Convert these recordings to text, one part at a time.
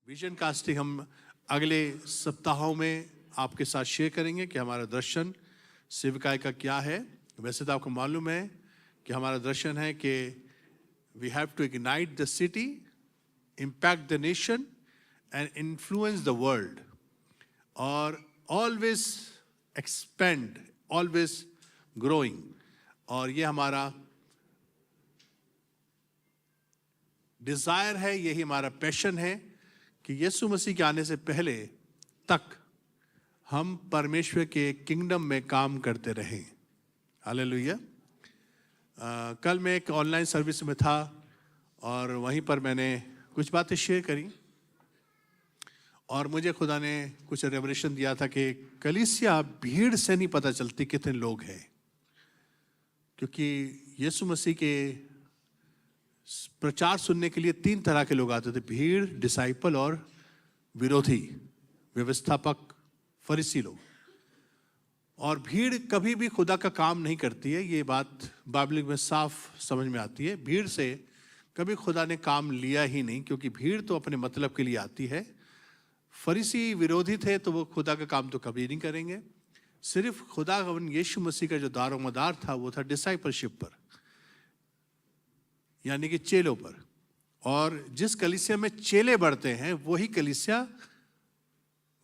Vision casting हम अगले सप्ताहों में आपके साथ शेयर करेंगे कि हमारा दर्शन सेवकाई का क्या है। वैसे तो आपको मालूम है कि हमारा दर्शन है कि we have to ignite the city, impact the nation and influence the world, और ऑलवेज एक्सपेंड, ऑलवेज ग्रोइंग। और ये हमारा डिजायर है, यही हमारा पैशन है कि यीशु मसीह के आने से पहले तक हम परमेश्वर के किंगडम में काम करते रहें। हालेलुया। कल मैं एक ऑनलाइन सर्विस में था और वहीं पर मैंने कुछ बातें शेयर करी और मुझे खुदा ने कुछ रेवलेशन दिया था कि कलीसिया भीड़ से नहीं पता चलती कितने लोग हैं, क्योंकि यीशु मसीह के प्रचार सुनने के लिए तीन तरह के लोग आते थे: भीड़, डिसाइपल और विरोधी, व्यवस्थापक, फरीसी लोग। और भीड़ कभी भी खुदा का काम नहीं करती है, ये बात बाइबल में साफ समझ में आती है। भीड़ से कभी खुदा ने काम लिया ही नहीं, क्योंकि भीड़ तो अपने मतलब के लिए आती है। फरीसी विरोधी थे तो वो खुदा का काम तो कभी नहीं करेंगे। सिर्फ खुदा यीशु मसीह का जो दारोमदार था वो था डिसाइपलशिप पर, यानी कि चेलों पर। और जिस कलीसिया में चेले बढ़ते हैं वही कलीसिया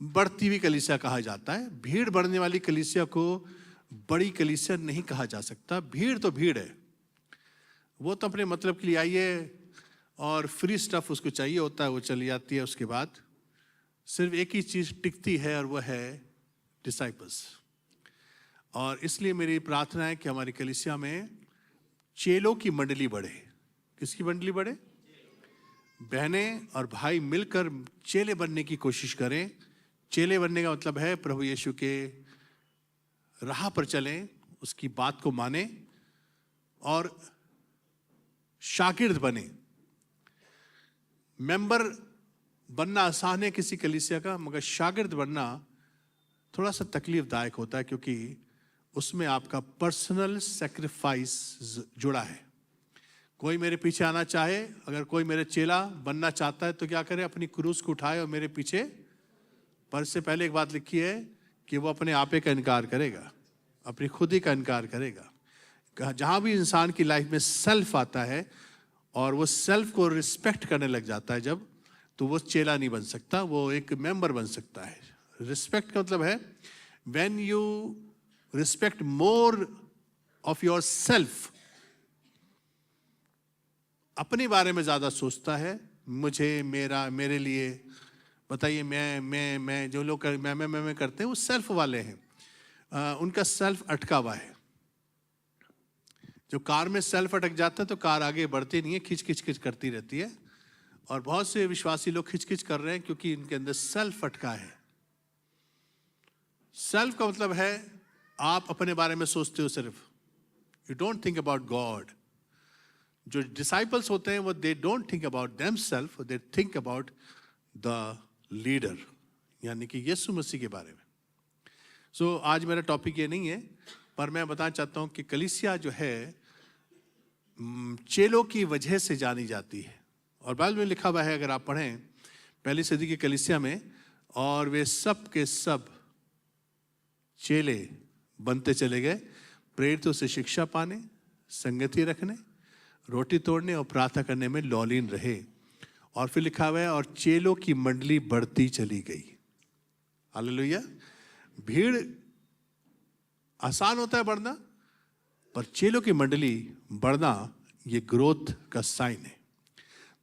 बढ़ती हुई कलीसिया कहा जाता है। भीड़ बढ़ने वाली कलीसिया को बड़ी कलीसिया नहीं कहा जा सकता। भीड़ तो भीड़ है, वो तो अपने मतलब के लिए आई है और फ्री स्टफ उसको चाहिए होता है, वो चली जाती है। उसके बाद सिर्फ एक ही चीज टिकती है और वो है डिसाइपल्स। और इसलिए मेरी प्रार्थना है कि हमारी कलीसिया में चेलों की मंडली बढ़े। किसकी मंडली बढ़े? बहनें और भाई मिलकर चेले बनने की कोशिश करें। चेले बनने का मतलब है प्रभु यीशु के राह पर चलें, उसकी बात को माने और शागिर्द बने। मेंबर बनना आसान है किसी कलीसिया का, मगर शागिर्द बनना थोड़ा सा तकलीफदायक होता है, क्योंकि उसमें आपका पर्सनल सेक्रीफाइस जुड़ा है। कोई मेरे पीछे आना चाहे, अगर कोई मेरे चेला बनना चाहता है तो क्या करे? अपनी क्रूस को उठाए और मेरे पीछे। पर इससे पहले एक बात लिखी है कि वो अपने आपे का इनकार करेगा, अपनी खुद ही का इनकार करेगा। जहां भी इंसान की लाइफ में सेल्फ आता है और वो सेल्फ को रिस्पेक्ट करने लग जाता है जब, तो वो चेला नहीं बन सकता, वो एक मेंबर बन सकता है। रिस्पेक्ट का मतलब है when you respect more of your self, अपने बारे में ज्यादा सोचता है, मुझे, मेरा, मेरे लिए। बताइए, मैं जो लोग मैं करते हैं वो सेल्फ वाले हैं। उनका सेल्फ अटका हुआ है। जो कार में सेल्फ अटक जाता है तो कार आगे बढ़ती नहीं है, खिंच खिंच खिंच करती रहती है। और बहुत से विश्वासी लोग खिंच खिंच कर रहे हैं क्योंकि इनके अंदर सेल्फ अटका है। सेल्फ का मतलब है आप अपने बारे में सोचते हो सिर्फ, you don't think about God. जो डिसाइपल्स होते हैं वो they don't think about themselves, they think about the leader, यानी कि यीशु मसीह के बारे में। सो आज मेरा टॉपिक ये नहीं है, पर मैं बताना चाहता हूं कि कलीसिया जो है चेलों की वजह से जानी जाती है। और बाइबल में लिखा हुआ है, अगर आप पढ़ें पहली सदी की कलीसिया में, और वे सब के सब चेले बनते चले गए, प्रेरितों से शिक्षा पाने, संगति रखने, रोटी तोड़ने और प्रार्थना करने में लौलीन रहे। और फिर लिखा हुआ है, और चेलों की मंडली बढ़ती चली गई। हालेलुया। भीड़ आसान होता है बढ़ना, पर चेलों की मंडली बढ़ना ये ग्रोथ का साइन है।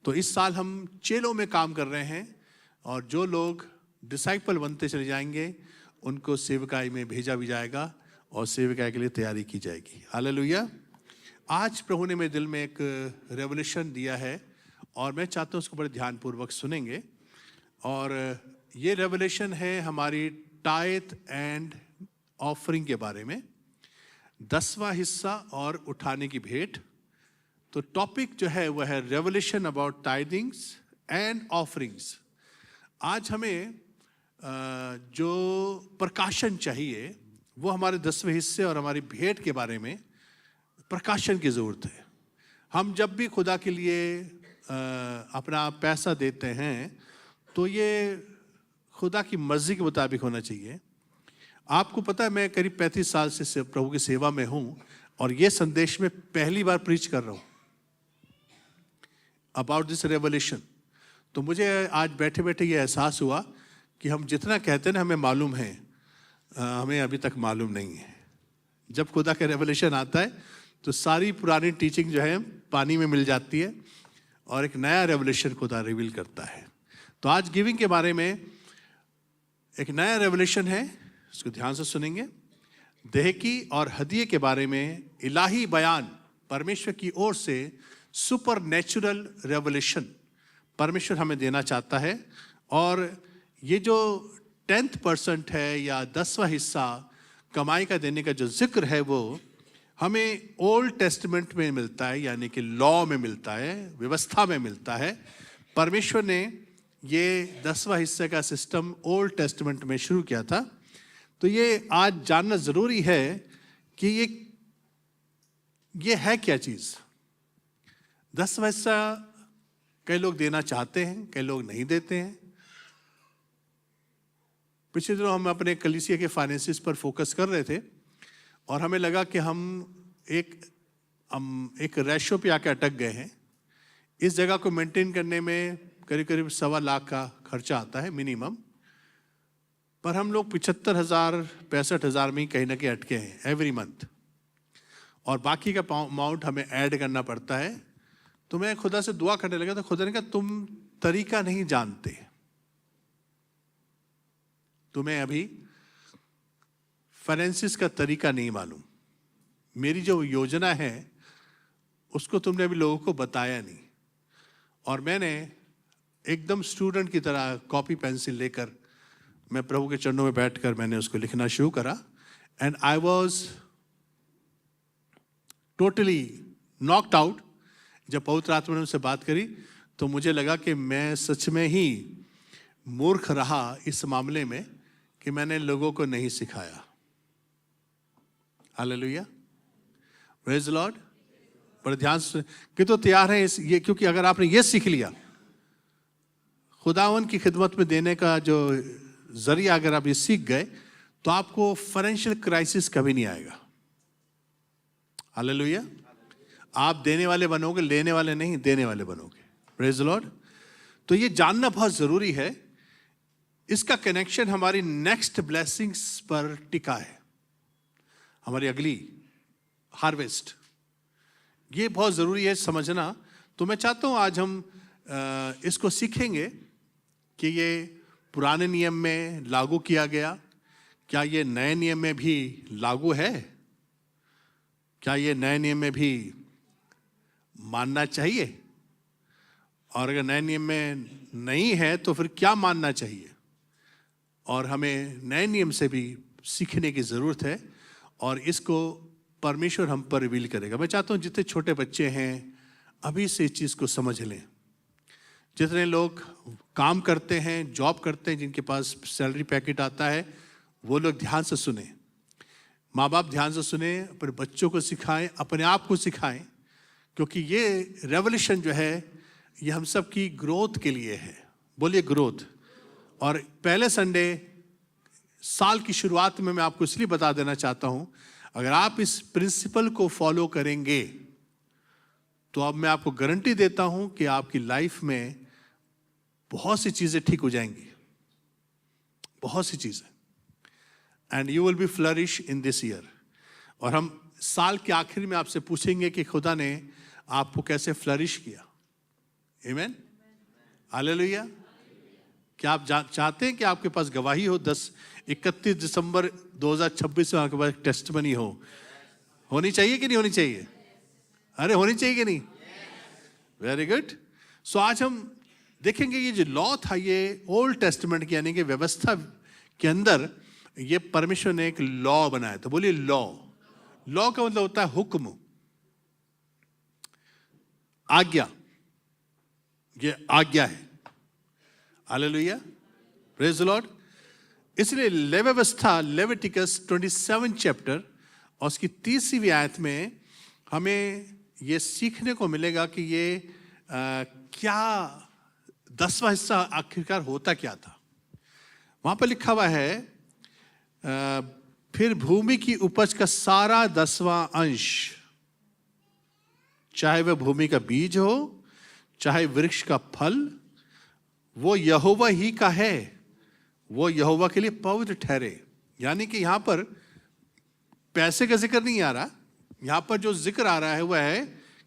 तो इस साल हम चेलों में काम कर रहे हैं, और जो लोग डिसाइपल बनते चले जाएंगे उनको सेवकाई में भेजा भी जाएगा और सेवकाई के लिए तैयारी की जाएगी। हालेलुया। आज प्रभु ने मेरे दिल में एक रेवलेशन दिया है और मैं चाहता हूँ उसको बड़े ध्यानपूर्वक सुनेंगे। और ये रेवलेशन है हमारी टाइथ एंड ऑफरिंग के बारे में, 10वां हिस्सा और उठाने की भेंट। तो टॉपिक जो है वह है रेवलेशन अबाउट टाइदिंग्स एंड ऑफरिंग्स। आज हमें जो प्रकाशन चाहिए वो हमारे 10वें हिस्से और हमारी भेंट के बारे में प्रकाशन की जरूरत है। हम जब भी खुदा के लिए अपना पैसा देते हैं तो ये खुदा की मर्जी के मुताबिक होना चाहिए। आपको पता है मैं करीब 35 साल से प्रभु की सेवा में हूं और ये संदेश में पहली बार प्रीच कर रहा हूं अबाउट दिस रेवलेशन। तो मुझे आज बैठे बैठे ये एहसास हुआ कि हम जितना कहते हैं ना हमें मालूम है, हमें अभी तक मालूम नहीं है। जब खुदा का रेवलेशन आता है तो सारी पुरानी टीचिंग जो है पानी में मिल जाती है और एक नया रेवलेशन खुदा रिवील करता है। तो आज गिविंग के बारे में एक नया रेवलेशन है, उसको ध्यान से सुनेंगे। देह की और हदिये के बारे में इलाही बयान, परमेश्वर की ओर से सुपर नेचुरल रेवलेशन परमेश्वर हमें देना चाहता है। और ये जो 10% है या 10वां हिस्सा कमाई का देने का जो जिक्र है वो हमें ओल्ड टेस्टमेंट में मिलता है, यानी कि लॉ में मिलता है, व्यवस्था में मिलता है। परमेश्वर ने ये 10वां हिस्से का सिस्टम ओल्ड टेस्टमेंट में शुरू किया था। तो ये आज जानना जरूरी है कि ये है क्या चीज। 10वां हिस्सा कई लोग देना चाहते हैं, कई लोग नहीं देते हैं। पिछले दिनों हम अपने कलीसिया के फाइनेंसिस पर फोकस कर रहे थे और हमें लगा कि हम एक रेशो पे आके अटक गए हैं। इस जगह को मेंटेन करने में करीब करीब 1.25 लाख का खर्चा आता है मिनिमम, पर हम लोग 75,000 65,000 में ही कहीं ना कहीं अटके हैं एवरी मंथ, और बाकी का अमाउंट हमें ऐड करना पड़ता है। तो मैं खुदा से दुआ करने लगा तो खुदा ने कहा तुम तरीका नहीं जानते, तुम्हें अभी फाइनेंसिस का तरीका नहीं मालूम, मेरी जो योजना है उसको तुमने अभी लोगों को बताया नहीं। और मैंने एकदम स्टूडेंट की तरह कॉपी पेंसिल लेकर मैं प्रभु के चरणों में बैठकर मैंने उसको लिखना शुरू करा। And I was totally knocked out. जब पवित्र आत्मा ने उनसे बात करी तो मुझे लगा कि मैं सच में ही मूर्ख रहा इस मामले में कि मैंने लोगों को नहीं सिखाया। Hallelujah, praise the Lord. बड़े ध्यान से कि तो तैयार है ये, क्योंकि अगर आपने ये सीख लिया खुदावन की खिदमत में देने का जो जरिया अगर आप ये सीख गए तो आपको फाइनेंशियल क्राइसिस कभी नहीं आएगा। हालेलुया। आप देने वाले बनोगे, लेने वाले नहीं, देने वाले बनोगे। Praise the Lord. तो ये जानना बहुत जरूरी है। इसका कनेक्शन हमारी नेक्स्ट ब्लेसिंग्स पर टिका है, हमारी अगली हार्वेस्ट। ये बहुत जरूरी है समझना। तो मैं चाहता हूं आज हम इसको सीखेंगे कि ये पुराने नियम में लागू किया गया, क्या ये नए नियम में भी लागू है? क्या ये नए नियम में भी मानना चाहिए? और अगर नए नियम में नहीं है तो फिर क्या मानना चाहिए? और हमें नए नियम से भी सीखने की ज़रूरत है और इसको परमेश्वर हम पर रिवील करेगा। मैं चाहता हूँ जितने छोटे बच्चे हैं अभी से इस चीज़ को समझ लें। जितने लोग काम करते हैं, जॉब करते हैं, जिनके पास सैलरी पैकेट आता है, वो लोग ध्यान से सुने। माँ बाप ध्यान से सुने, अपने बच्चों को सिखाएं, अपने आप को सिखाएं, क्योंकि ये रेवोल्यूशन जो है ये हम सब की ग्रोथ के लिए है। बोलिए ग्रोथ। और पहले संडे साल की शुरुआत में मैं आपको इसलिए बता देना चाहता हूं, अगर आप इस प्रिंसिपल को फॉलो करेंगे तो अब मैं आपको गारंटी देता हूं कि आपकी लाइफ में बहुत सी चीजें ठीक हो जाएंगी, बहुत सी चीजें, and you will be flourish in this year. और हम साल के आखिर में आपसे पूछेंगे कि खुदा ने आपको कैसे फ्लरिश किया। आमीन, हालेलुया। क्या आप चाहते हैं कि आपके पास गवाही हो? 31 दिसंबर 2026 में आपके पास टेस्टमनी हो? होनी चाहिए कि नहीं होनी चाहिए? अरे होनी चाहिए कि नहीं? Very good. सो आज हम देखेंगे ये जो लॉ था ये ओल्ड टेस्टमेंट की यानी कि व्यवस्था के अंदर ये परमेश्वर ने एक लॉ बनाया था। बोलिए लॉ। लॉ का मतलब होता है हुक्म, आज्ञा। ये आज्ञा है। Hallelujah, praise the Lord. इसलिए व्यवस्था लेविटिकस 27 चैप्टर और उसकी 30वीं आयत में हमें ये सीखने को मिलेगा कि ये क्या 10वां हिस्सा आखिरकार होता क्या था? वहां पर लिखा हुआ है फिर भूमि की उपज का सारा 10वां अंश, चाहे वह भूमि का बीज हो चाहे वृक्ष का फल, वो यहोवा ही का है, वो यहोवा के लिए पवित्र ठहरे। यानी कि यहां पर पैसे का जिक्र नहीं आ रहा, यहां पर जो जिक्र आ रहा है वह है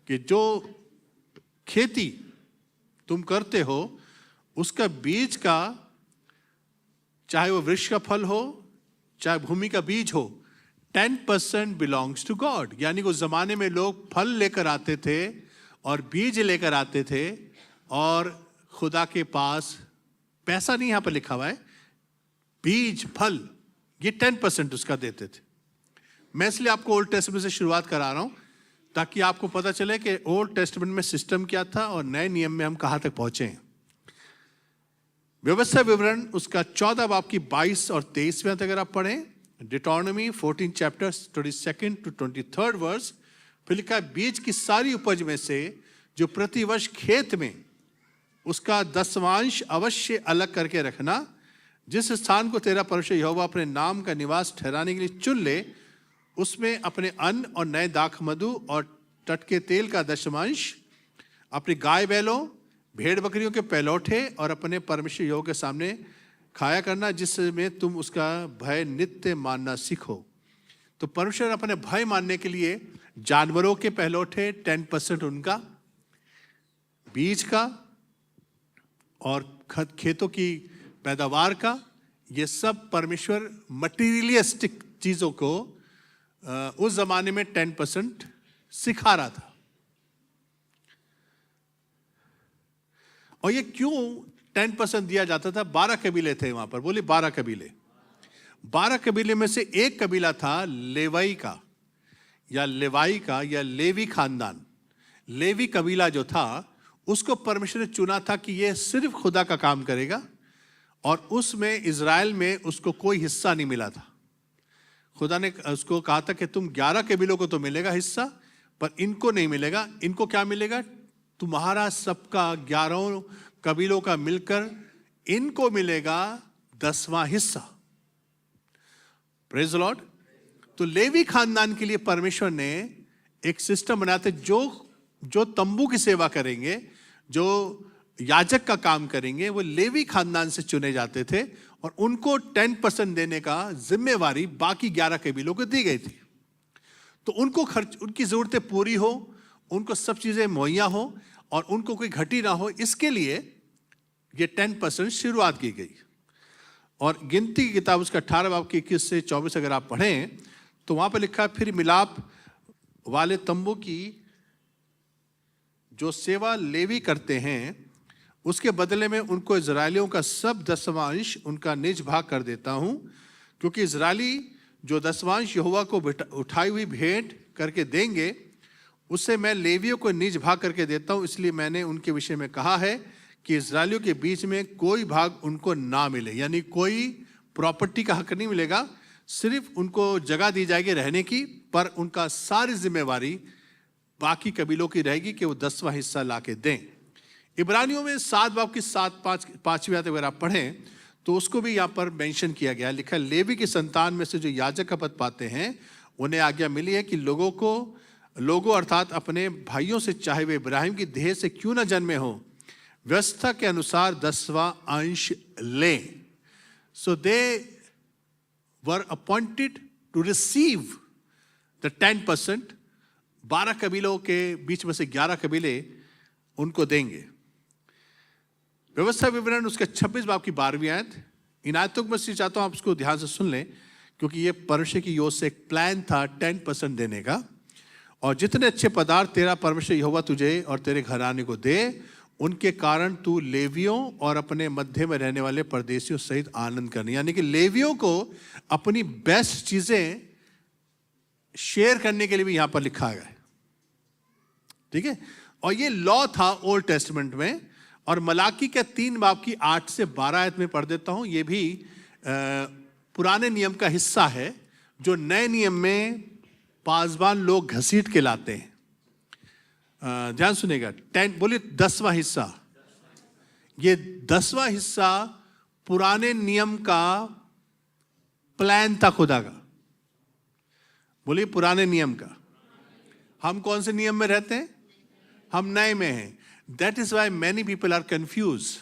कि जो खेती तुम करते हो उसका बीज का, चाहे वो वृक्ष का फल हो चाहे भूमि का बीज हो, 10% बिलोंग्स टू गॉड। यानी उस जमाने में लोग फल लेकर आते थे और बीज लेकर आते थे और खुदा के पास पैसा नहीं, यहां पर लिखा हुआ है बीज फल, ये 10% उसका देते थे। मैं इसलिए आपको ओल्ड टेस्टमेंट से शुरुआत करा रहा हूं ताकि आपको पता चले कि ओल्ड टेस्टमेंट में सिस्टम क्या था और नए नियम में हम कहां तक पहुंचे हैं। व्यवस्था विवरण उसका 14 बाब की 22 और 23वें तक अगर आप पढ़ें, डिटोनॉमी 14 चैप्टर 22 to 23 वर्स, फिर लिखा है बीज की सारी उपज में से जो प्रतिवर्ष खेत में उसका 10वां अवश्य अलग करके रखना, जिस स्थान को तेरा परमेश्वर यहोवा अपने नाम का निवास ठहराने के लिए चुन ले, उसमें अपने अन्न और नए दाख मधु और टटके तेल का 10वां, अपनी गाय बैलों भेड़ बकरियों के पहलौठे और अपने परमेश्वर यहोवा के सामने खाया करना, जिसमें तुम उसका भय नित्य मानना सीखो। तो परमेश्वर अपने भय मानने के लिए जानवरों के पहलौठे 10% उनका, बीज का और खेतों की पैदावार का, ये सब परमेश्वर मटीरियलिस्टिक चीजों को उस जमाने में 10% सिखा रहा था। और ये क्यों 10% दिया जाता था? 12 कबीले थे वहां पर, बोले 12 कबीले। 12 कबीले में से एक कबीला था लेवाई का या लेवाई का या लेवी खानदान। लेवी कबीला जो था उसको परमेश्वर ने चुना था कि ये सिर्फ खुदा का काम करेगा, और उसमें इज़राइल में उसको कोई हिस्सा नहीं मिला था। खुदा ने उसको कहा था कि तुम 11 कबीलों को तो मिलेगा हिस्सा, पर इनको नहीं मिलेगा। इनको क्या मिलेगा? तुम्हारा सबका 11 कबीलों का मिलकर इनको मिलेगा 10वां हिस्सा। Praise the Lord. तो लेवी खानदान के लिए परमेश्वर ने एक सिस्टम बनाया था, जो तंबू की सेवा करेंगे, जो याजक का काम करेंगे, वो लेवी खानदान से चुने जाते थे और उनको 10% देने का जिम्मेवारी बाकी 11 कबीलों को दी गई थी। तो उनको उनकी जरूरतें पूरी हो, उनको सब चीजें मुहैया हो और उनको कोई घटी ना हो, इसके लिए ये 10% शुरुआत की गई। और गिनती की किताब उसका 18 बाब की 21 से 24 अगर आप पढ़ें तो वहां पर लिखा है, फिर मिलाप वाले तंबू की जो सेवा लेवी करते हैं उसके बदले में उनको इजरायलियों का सब 10वां अंश उनका निज भाग कर देता हूं, क्योंकि इजरायली जो 10वां अंश यहोवा को उठाई हुई भेंट करके देंगे उससे मैं लेवियों को निज भाग करके देता हूं। इसलिए मैंने उनके विषय में कहा है कि इजरायलियों के बीच में कोई भाग उनको ना मिले, यानी कोई प्रॉपर्टी का हक नहीं मिलेगा, सिर्फ उनको जगह दी जाएगी रहने की, पर उनका सारी जिम्मेवारी बाकी कबीलों की रहेगी कि वो 10वां हिस्सा ला के दें। इब्रानियों में 7 बाब की 5वीं आयत अगर आप पढ़ें तो उसको भी यहाँ पर मेंशन किया गया, लिखा है लेवी की संतान में से जो याजक का पद पाते हैं उन्हें आज्ञा मिली है कि लोगों अर्थात अपने भाइयों से, चाहे वे इब्राहिम की देह से क्यों न जन्मे हो, व्यवस्था के अनुसार 10वां अंश लें। सो दे वर अपॉइंटेड टू रिसीव द 10%। 12 कबीलों के बीच में से 11 कबीले उनको देंगे। व्यवस्था विवरण उसका 26 बाब की 12वीं आयत। इन आयतों को मैं चाहता हूं आप उसको ध्यान से सुन लें, क्योंकि ये परमेश्वर की ओर से एक प्लान था 10% देने का। और जितने अच्छे पदार्थ तेरा परमेश्वर यहोवा तुझे और तेरे घराने को दे, उनके कारण तू लेवियों और अपने मध्य में रहने वाले परदेशियों सहित आनंद करनी। यानी कि लेवियों को अपनी बेस्ट चीजें शेयर करने के लिए भी यहां पर लिखा गया है, ठीक है। और ये लॉ था ओल्ड टेस्टमेंट में। और मलाकी के 3 बाब की 8 से 12 आयत में पढ़ देता हूं। ये भी पुराने नियम का हिस्सा है जो नए नियम में पासबान लोग घसीट के लाते हैं। ध्यान सुनेगा, 10 बोलिए 10वां हिस्सा। ये 10वां हिस्सा पुराने नियम का प्लान था खुदा का। बोलिए पुराने नियम का। हम कौन से नियम में रहते हैं? हम नए में हैं। That is why many people are confused.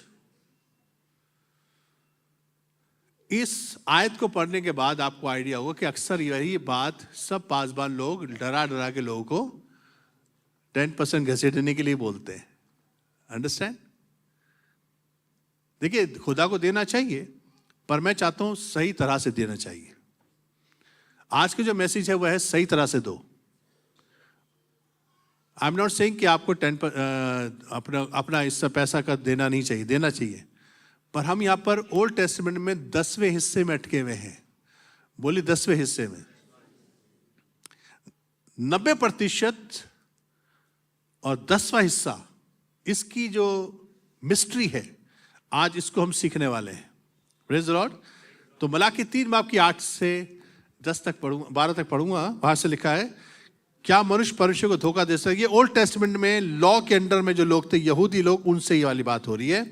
इस आयत को पढ़ने के बाद आपको आइडिया होगा कि अक्सर यही बात सब पासबान लोग डरा डरा के लोगों को 10% घसीटने के लिए बोलते हैं। अंडरस्टैंड? देखिए, खुदा को देना चाहिए, पर मैं चाहता हूं सही तरह से देना चाहिए। आज की जो मैसेज है वह है सही तरह से दो। आई एम नॉट सेइंग कि आपको 10 अपना हिस्सा पैसा का देना नहीं चाहिए, देना चाहिए, पर हम यहां पर ओल्ड टेस्टामेंट में 10वें हिस्से में अटके हुए हैं। बोलिए 10वें हिस्से में 90% और 10वां हिस्सा, इसकी जो मिस्ट्री है आज इसको हम सीखने वाले हैं। Praise the Lord. तो मलाकी 3 बाब की 8 से 10 तक पढ़ूंगा, 12 तक पढ़ूंगा। वहां से लिखा है, क्या मनुष्य परमेश्वर को धोखा दे सकता है? ये ओल्ड टेस्टामेंट में लॉ के अंडर में जो लोग थे, यहूदी लोग, उनसे ये वाली बात हो रही है।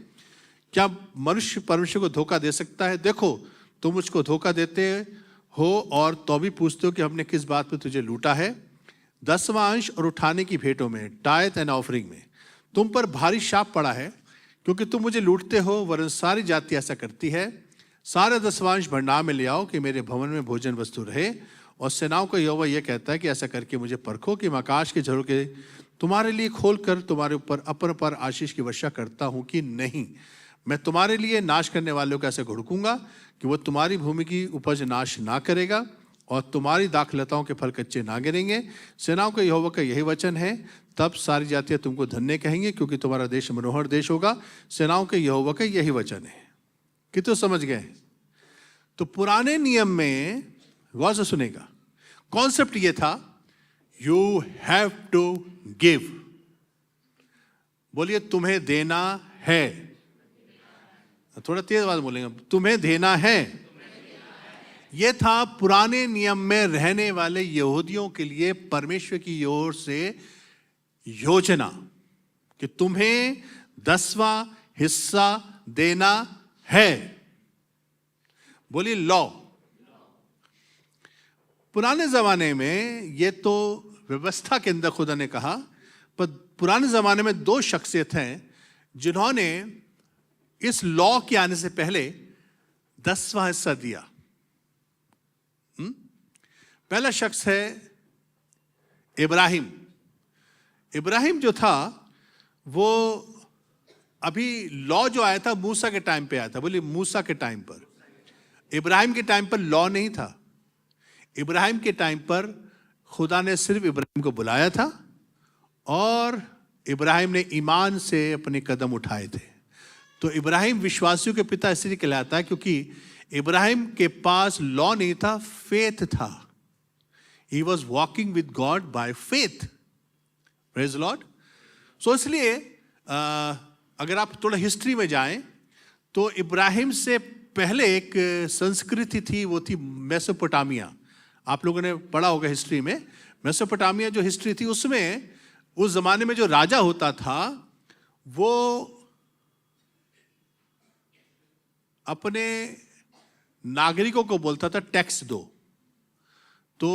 क्या मनुष्य परमेश्वर को धोखा दे सकता है? देखो, तुम मुझको धोखा देते हो और तो भी पूछते हो कि हमने किस बात पे तुझे लूटा है। 10वां अंश और उठाने की भेंटों में, टाइथ एंड ऑफरिंग में तुम पर भारी शाप पड़ा है, क्योंकि तुम मुझे लूटते हो, वरन सारी जाति ऐसा करती है। सारे 10वां भंडार में ले आओ कि मेरे भवन में भोजन वस्तु रहे। और सेनाओं का यहोवा यह कहता है कि ऐसा करके मुझे परखो कि मैं आकाश के झरोखे तुम्हारे लिए खोल कर तुम्हारे ऊपर अपन पर आशीष की वर्षा करता हूं कि नहीं। मैं तुम्हारे लिए नाश करने वालों को ऐसे घुड़कूंगा कि वो तुम्हारी भूमि की उपज नाश ना करेगा और तुम्हारी दाखलताओं के फल कच्चे ना गिरेंगे। सेनाओं के यहोवा का यही वचन है। तब सारी जातियां तुमको धन्य कहेंगे, क्योंकि तुम्हारा देश मनोहर देश होगा। सेनाओं के यहोवा का यही वचन है। कि तो समझ गए? तो पुराने नियम में गौर से सुनेगा, कॉन्सेप्ट ये था, यू हैव टू गिव। बोलिए तुम्हें देना है। थोड़ा तेज आवाज बोलेंगे, तुम्हें देना है। यह था पुराने नियम में रहने वाले यहूदियों के लिए परमेश्वर की ओर से योजना कि तुम्हें 10वां हिस्सा देना है। बोलिए लॉ। पुराने जमाने में ये तो व्यवस्था के अंदर खुदा ने कहा, पर पुराने जमाने में 2 शख्सियत हैं जिन्होंने इस लॉ के आने से पहले 10वां हिस्सा दिया। पहला शख्स है इब्राहिम। इब्राहिम जो था वो अभी लॉ जो आया था मूसा के टाइम पे आया था। बोलिए मूसा के टाइम पर। इब्राहिम के टाइम पर लॉ नहीं था। इब्राहिम के टाइम पर खुदा ने सिर्फ इब्राहिम को बुलाया था और इब्राहिम ने ईमान से अपने कदम उठाए थे। तो इब्राहिम विश्वासियों के पिता इसलिए कहलाता है क्योंकि इब्राहिम के पास लॉ नहीं था, फेथ था। He was walking with God by faith. Praise the Lord. So इसलिए अगर आप थोड़ा हिस्ट्री में जाएं तो इब्राहिम से पहले एक संस्कृति थी, वो थी मेसोपोटामिया। आप लोगों ने पढ़ा होगा हिस्ट्री में। मेसोपोटामिया जो हिस्ट्री थी उसमें उस जमाने में जो राजा होता था वो अपने नागरिकों को बोलता था टैक्स दो। तो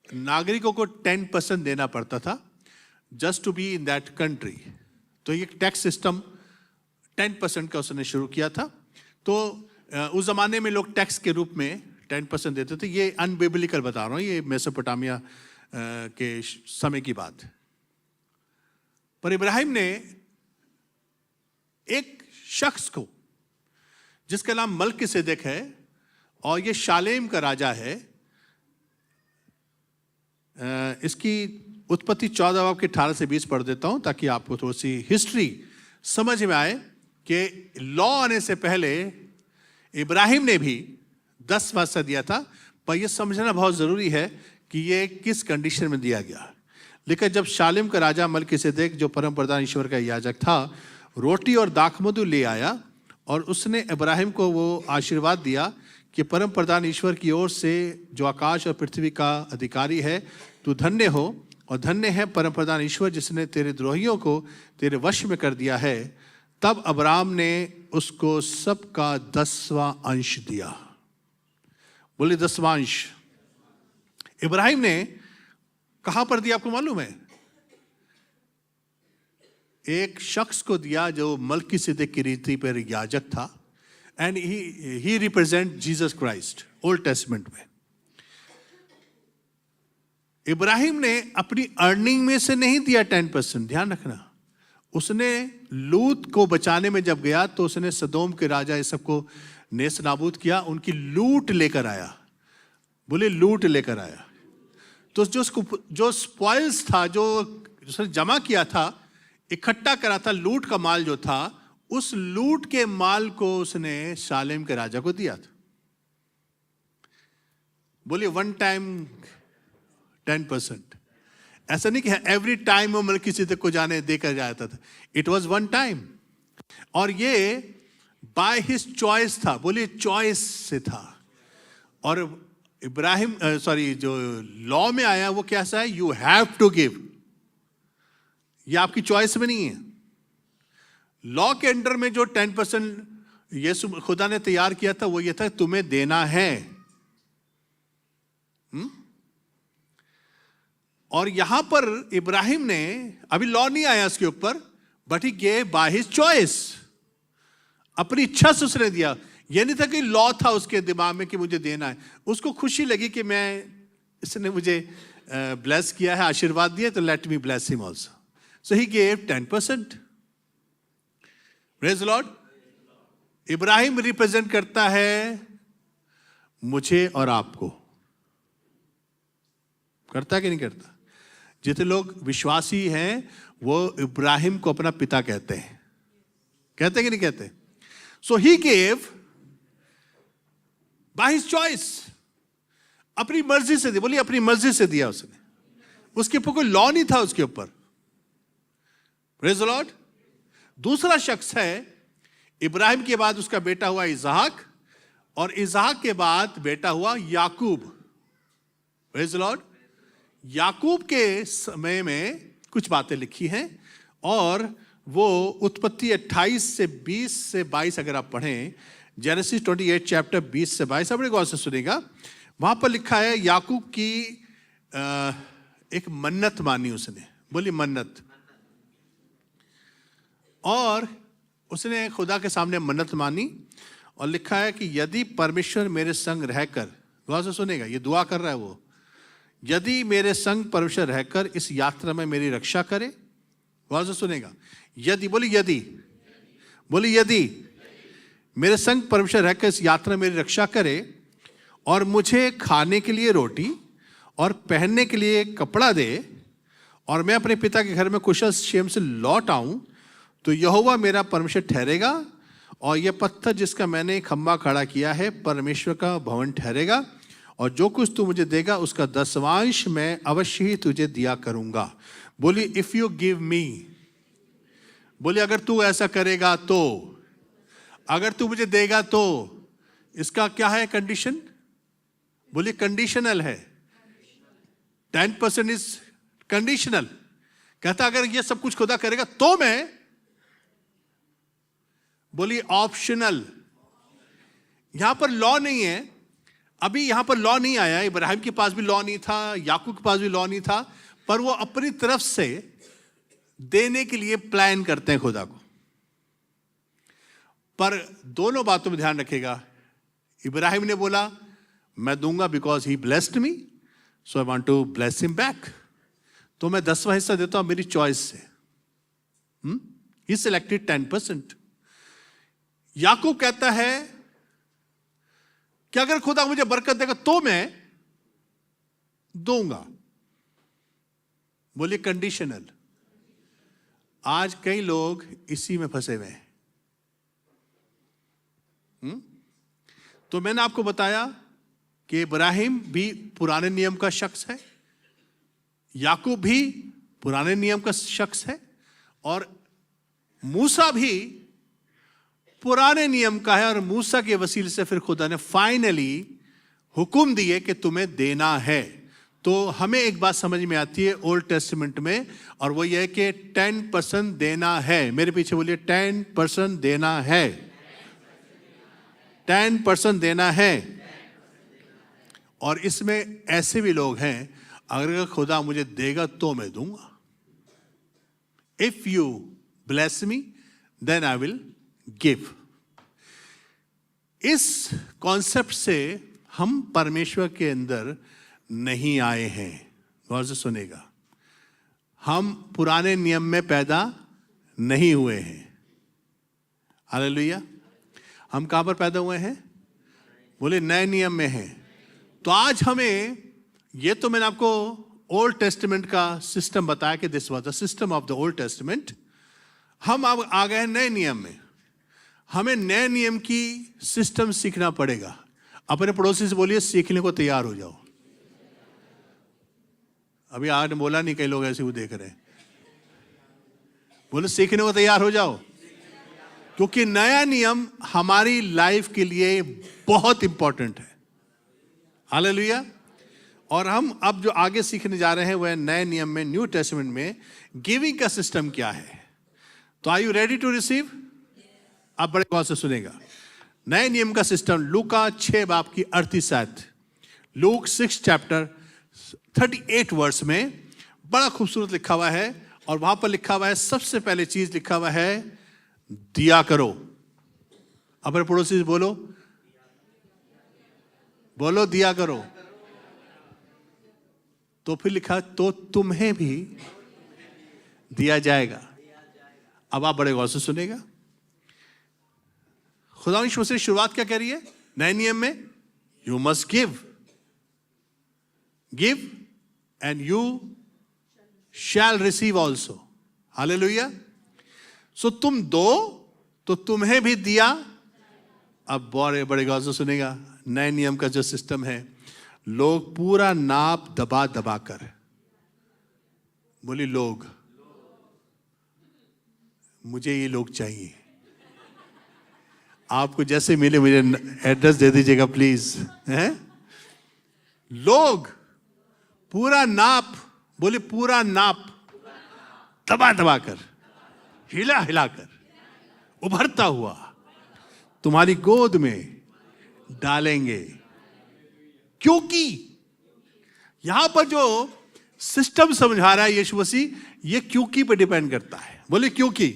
नागरिकों को 10% देना पड़ता था just to be in that country. तो ये टैक्स सिस्टम 10% का उसने शुरू किया था। तो उस जमाने में लोग टैक्स के रूप में 10% देते थे। ये अनबिब्लिकल बता रहा हूँ, ये मेसोपोटामिया के समय की बात। पर इब्राहिम ने एक शख्स को जिसका नाम मल्कीसेदेक है और ये शालेम का राजा है। इसकी उत्पत्ति 14 बाब के 18 से 20 पढ़ देता हूं ताकि आपको थोड़ी सी हिस्ट्री समझ में आए कि लॉ आने से पहले इब्राहिम ने भी 10वां हिस्सा दिया था। पर यह समझना बहुत जरूरी है कि ये किस कंडीशन में दिया गया। लेकिन जब शालेम का राजा मल्कीसेदेक जो परम प्रधान ईश्वर का याजक था रोटी और दाखमधु ले आया और उसने इब्राहिम को वो आशीर्वाद दिया कि परम प्रधान ईश्वर की ओर से जो आकाश और पृथ्वी का अधिकारी है, तू धन्य हो और धन्य है परम प्रधान ईश्वर जिसने तेरे द्रोहियों को तेरे वश में कर दिया है। तब अब्राहम ने उसको सबका 10वां अंश दिया। बोले 10वां अंश। इब्राहिम ने कहां पर दिया आपको मालूम है? एक शख्स को दिया जो मलकीसिदक की रीति पर याजक था, and he represent Jesus Christ old testament में। इब्राहिम ने अपनी अर्निंग में से नहीं दिया 10%, ध्यान रखना। उसने लूत को बचाने में जब गया तो उसने सदोम के राजा ये सबको नेस्त नाबूद किया, उनकी लूट लेकर आया। बोले लूट लेकर आया। तो जो स्पॉइल्स था, जो उसने जमा किया था, इकट्ठा करा था, लूट का माल जो था, उस लूट के माल को उसने शालेम के राजा को दिया था। बोलिए वन टाइम 10%। ऐसा नहीं कि एवरी टाइम वो मलकीसिदक को जाने देकर जाता था। इट वॉज वन टाइम, और ये बाय हिज चॉइस था। बोलिए चॉइस से था। और इब्राहिम जो लॉ में आया वो कैसा है? You have to give. ये आपकी चॉइस में नहीं है। लॉ के अंडर में जो 10% यीशु खुदा ने तैयार किया था वो ये था तुम्हें देना है। और यहां पर इब्राहिम ने, अभी लॉ नहीं आया उसके ऊपर, but he gave by his choice. अपनी इच्छा से उसने दिया। यह नहीं था कि लॉ था उसके दिमाग में कि मुझे देना है। उसको खुशी लगी कि इसने मुझे ब्लेस किया है, आशीर्वाद दिया, तो let me bless him also. So he gave 10%। Praise the Lord. Ibrahim represent करता है मुझे और आपको। करता है कि नहीं करता? जितने लोग विश्वासी हैं वो इब्राहिम को अपना पिता कहते हैं। कहते कि नहीं कहते? So he gave by his choice. अपनी मर्जी से दिया। बोलिए अपनी मर्जी से दिया उसने। उसके ऊपर कोई लॉ नहीं था उसके ऊपर। Praise the Lord. दूसरा शख्स है, इब्राहिम के बाद उसका बेटा हुआ इसहाक, और इसहाक के बाद बेटा हुआ Yakub. Praise the Lord. Yakub के समय में कुछ बातें लिखी हैं, और वो उत्पत्ति 28 से 20 से 22 अगर आप पढ़ें, जेनेसिस 28 चैप्टर 20 से 22, अपने गौर से सुनेगा। वहां पर लिखा है याकूब की एक मन्नत मानी उसने। बोली मन्नत। और उसने खुदा के सामने मन्नत मानी, और लिखा है कि यदि परमेश्वर मेरे संग रहकर, गौर से सुनेगा, ये दुआ कर रहा है वो, यदि मेरे संग परमेश्वर रहकर इस यात्रा में मेरी रक्षा करे। गौर से सुनेगा। यदि, बोली यदि, बोली यदि मेरे संग परमेश्वर रहकर इस यात्रा में मेरी रक्षा करे, और मुझे खाने के लिए रोटी और पहनने के लिए कपड़ा दे, और मैं अपने पिता के घर में कुशल क्षेम से लौट आऊं, तो यहोवा मेरा परमेश्वर ठहरेगा, और यह पत्थर जिसका मैंने खंबा खड़ा किया है परमेश्वर का भवन ठहरेगा, और जो कुछ तू मुझे देगा उसका 10वांश मैं अवश्य ही तुझे दिया करूंगा। बोली इफ यू गिव मी। बोली अगर तू ऐसा करेगा तो, अगर तू मुझे देगा तो। इसका क्या है कंडीशन? बोली कंडीशनल है। 10% इज कंडीशनल। कहता अगर ये सब कुछ खुदा करेगा तो मैं। बोली ऑप्शनल। यहां पर लॉ नहीं है। अभी यहां पर लॉ नहीं आया। इब्राहिम के पास भी लॉ नहीं था, याकूब के पास भी लॉ नहीं था, पर वो अपनी तरफ से देने के लिए प्लान करते हैं खुदा को। पर दोनों बातों में ध्यान रखेगा। इब्राहिम ने बोला मैं दूंगा because he blessed me, so I want to bless him back. तो मैं 10वां हिस्सा देता हूं मेरी चॉइस से। ही सिलेक्टेड 10%। याकूब कहता है कि अगर खुदा मुझे बरकत देगा तो मैं दूंगा। बोलिए कंडीशनल। आज कई लोग इसी में फंसे हुए हैं। तो मैंने आपको बताया कि इब्राहिम भी पुराने नियम का शख्स है, याकूब भी पुराने नियम का शख्स है, और मूसा भी पुराने नियम का है। और मूसा के वसीले से फिर खुदा ने फाइनली हुक्म दिए कि तुम्हें देना है। तो हमें एक बात समझ में आती है ओल्ड टेस्टामेंट में, और वो ये है कि 10% देना है। मेरे पीछे बोलिए 10% देना है। 10% देना है। और इसमें ऐसे भी लोग हैं, अगर खुदा मुझे देगा तो मैं दूंगा। If you bless me then I will give. इस कॉन्सेप्ट से हम परमेश्वर के अंदर नहीं आए हैं। गौर से सुनेगा, हम पुराने नियम में पैदा नहीं हुए हैं। हालेलुया। हम कहां पर पैदा हुए हैं? बोले नए नियम में हैं। तो आज हमें, ये तो मैंने आपको ओल्ड टेस्टामेंट का सिस्टम बताया कि this was the system of the old testament. हम अब आ गए हैं नए नियम में। हमें नए नियम की सिस्टम सीखना पड़ेगा। अपने पड़ोसी से बोलिए सीखने को तैयार हो जाओ। अभी आज बोला नहीं, कई लोग ऐसे वो देख रहे हैं। बोले सीखने को तैयार हो जाओ, क्योंकि नया नियम हमारी लाइफ के लिए बहुत इंपॉर्टेंट है। हालेलुया। और हम अब जो आगे सीखने जा रहे हैं वह नए नियम में, न्यू टेस्टामेंट में गिविंग का सिस्टम क्या है। तो are you ready to receive? आप बड़े गौर से सुनेगा। नए नियम का सिस्टम लूका 6 बाब की 38 आयत, लूक 6 चैप्टर 38 वर्स में बड़ा खूबसूरत लिखा हुआ है। और वहां पर लिखा हुआ है, सबसे पहले चीज लिखा हुआ है दिया करो। अपने पड़ोसी से बोलो, बोलो दिया करो। तो फिर लिखा तो तुम्हें भी दिया जाएगा। अब आप बड़े गौर से सुनेगा। खुदा यीशु मसीह शुरुआत क्या कह रही है नए नियम में? You must give, give and you shall receive also. Hallelujah. So तुम दो तो तुम्हें भी दिया। अब बड़े बड़े गौर से सुनेगा। नए नियम का जो सिस्टम है, लोग पूरा नाप दबा दबा कर, बोली लोग, मुझे ये लोग चाहिए। आपको जैसे मिले मुझे एड्रेस दे दीजिएगा प्लीज। हैं? लोग पूरा नाप, बोले पूरा नाप दबा दबा कर, हिला हिला कर, उभरता हुआ तुम्हारी गोद में डालेंगे। क्योंकि यहां पर जो सिस्टम समझा रहा है यीशु मसीह, ये क्योंकि पे डिपेंड करता है। बोले क्योंकि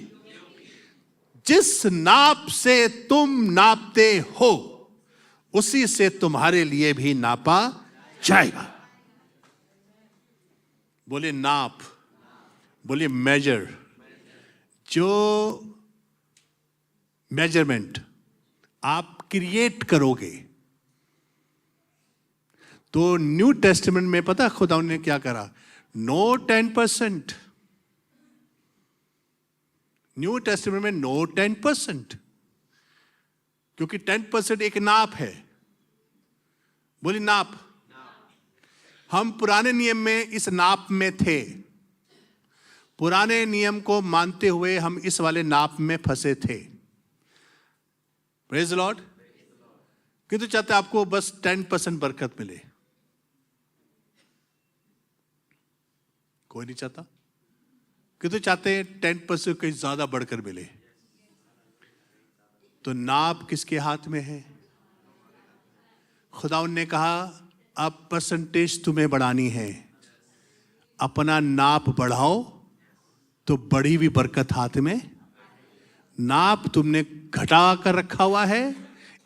जिस नाप से तुम नापते हो उसी से तुम्हारे लिए भी नापा जाएगा। बोले नाप, बोले मेजर। जो मेजरमेंट आप क्रिएट करोगे, तो न्यू टेस्टामेंट में पता खुदा ने क्या करा? नो 10%। न्यू टेस्टामेंट में नो 10%, क्योंकि 10% एक नाप है। बोली नाप। हम पुराने नियम में इस नाप में थे। पुराने नियम को मानते हुए हम इस वाले नाप में फंसे थे। Praise the Lord. किंतु चाहते आपको बस 10% बरकत मिले? कोई नहीं चाहता। किंतु चाहते हैं 10% कहीं ज्यादा बढ़कर मिले। तो नाप किसके हाथ में है? खुदा ने कहा अब परसेंटेज तुम्हें बढ़ानी है। अपना नाप बढ़ाओ तो बढ़ी हुई बरकत हाथ में। नाप तुमने घटा कर रखा हुआ है,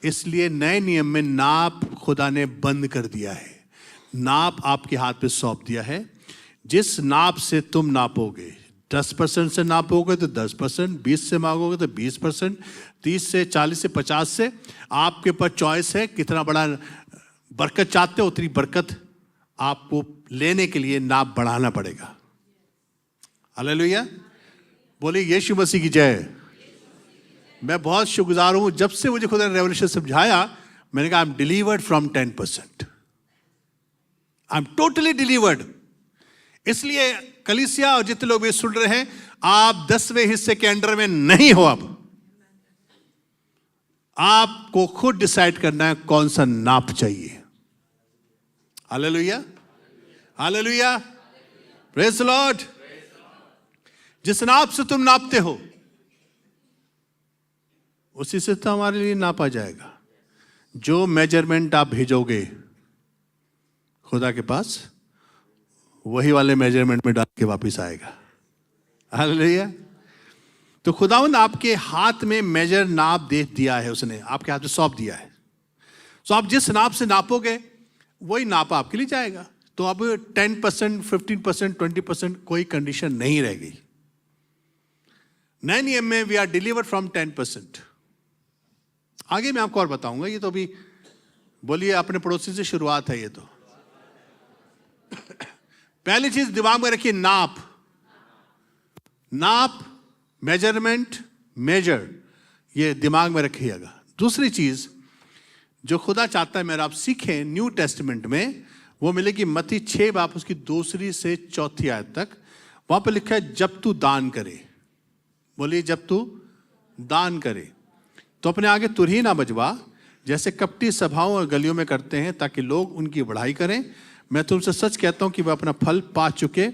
इसलिए नए नियम में नाप खुदा ने बंद कर दिया है। नाप आपके हाथ पे सौंप दिया है। जिस नाप से तुम नापोगे, 10% से नापोगे तो 10%, 20 से मांगोगे तो 20%, 30 से 40 से 50 से, आपके ऊपर चॉइस है कितना बड़ा बरकत चाहते हो। उतनी बरकत आपको लेने के लिए नाप बढ़ाना पड़ेगा। हालेलुया। बोलिए यीशु मसीह की जय। मैं बहुत शुक्रगुजार हूं, जब से मुझे खुदा ने रेवलेशन समझाया, मैंने कहा I am delivered from 10%। I am totally delivered. इसलिए कलीसिया और जितने लोग भी सुन रहे हैं, आप 10वें हिस्से के अंडर में नहीं हो। अब आपको खुद डिसाइड करना है कौन सा नाप चाहिए। Hallelujah. Hallelujah, praise the Lord. जिस नाप से तुम नापते हो उसी से तो हमारे लिए नापा जाएगा। जो मेजरमेंट आप भेजोगे खुदा के पास, वही वाले मेजरमेंट में डाल के वापस आएगा। हालेलुया। तो खुदावंद आपके हाथ में मेजर नाप दे दिया है, उसने आपके हाथ में सौंप दिया है। तो आप जिस नाप से नापोगे वही नाप आपके लिए जाएगा। तो अब 10%, 15%, 20% कोई कंडीशन नहीं रह गई। नए नियम में वी आर डिलीवर्ड फ्रॉम 10%। आगे मैं आपको और बताऊंगा। ये तो अभी बोलिए अपने पड़ोसी से शुरुआत है। ये तो पहली चीज दिमाग में रखिए, नाप, नाप, मेजरमेंट, मेजर, ये दिमाग में रखिएगा। दूसरी चीज जो खुदा चाहता है मेरा आप सीखें न्यू टेस्टमेंट में, वो मिलेगी मत्ती 6 बाप उसकी 2 से 4 आयत तक। वहां पर लिखा है जब तू दान करे, बोलिए जब तू दान करे तो अपने आगे तुरही ना बजवा, जैसे कपटी सभाओं और गलियों में करते हैं ताकि लोग उनकी बढ़ाई करें। मैं तुमसे सच कहता हूं कि वह अपना फल पा चुके।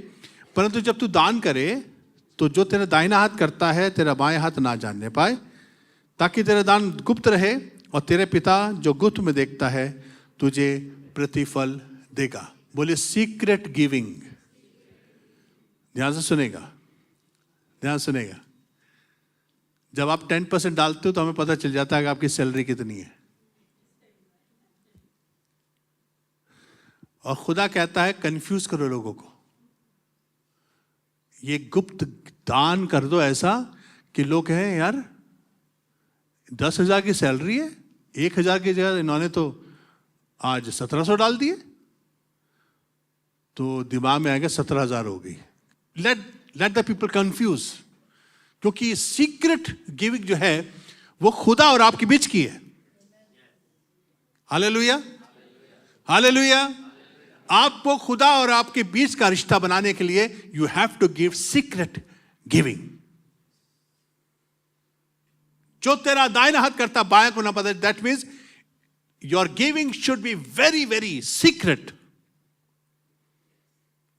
परंतु जब तू दान करे तो जो तेरा दाहिना हाथ करता है तेरा बाएं हाथ ना जानने पाए, ताकि तेरा दान गुप्त रहे और तेरे पिता जो गुप्त में देखता है तुझे प्रतिफल देगा। बोलिए सीक्रेट गिविंग। ध्यान से सुनेगा, ध्यान सुनेगा। जब आप 10% डालते हो तो हमें पता चल जाता है कि आपकी सैलरी कितनी है। और खुदा कहता है कंफ्यूज करो लोगों को, ये गुप्त दान कर दो ऐसा कि लोग कहें यार 10,000 की सैलरी है, 1,000 की जगह इन्होंने तो आज 1,700 डाल दिए, तो दिमाग में आएगा 17,000 हो गई। लेट द पीपल कंफ्यूज, क्योंकि सीक्रेट गिविंग जो है वो खुदा और आपके बीच की है। Hallelujah, hallelujah. आपको खुदा और आपके बीच का रिश्ता बनाने के लिए you have to give secret giving. जो तेरा दाहिना हाथ करता बाएं को ना पता, that means your giving should be very very secret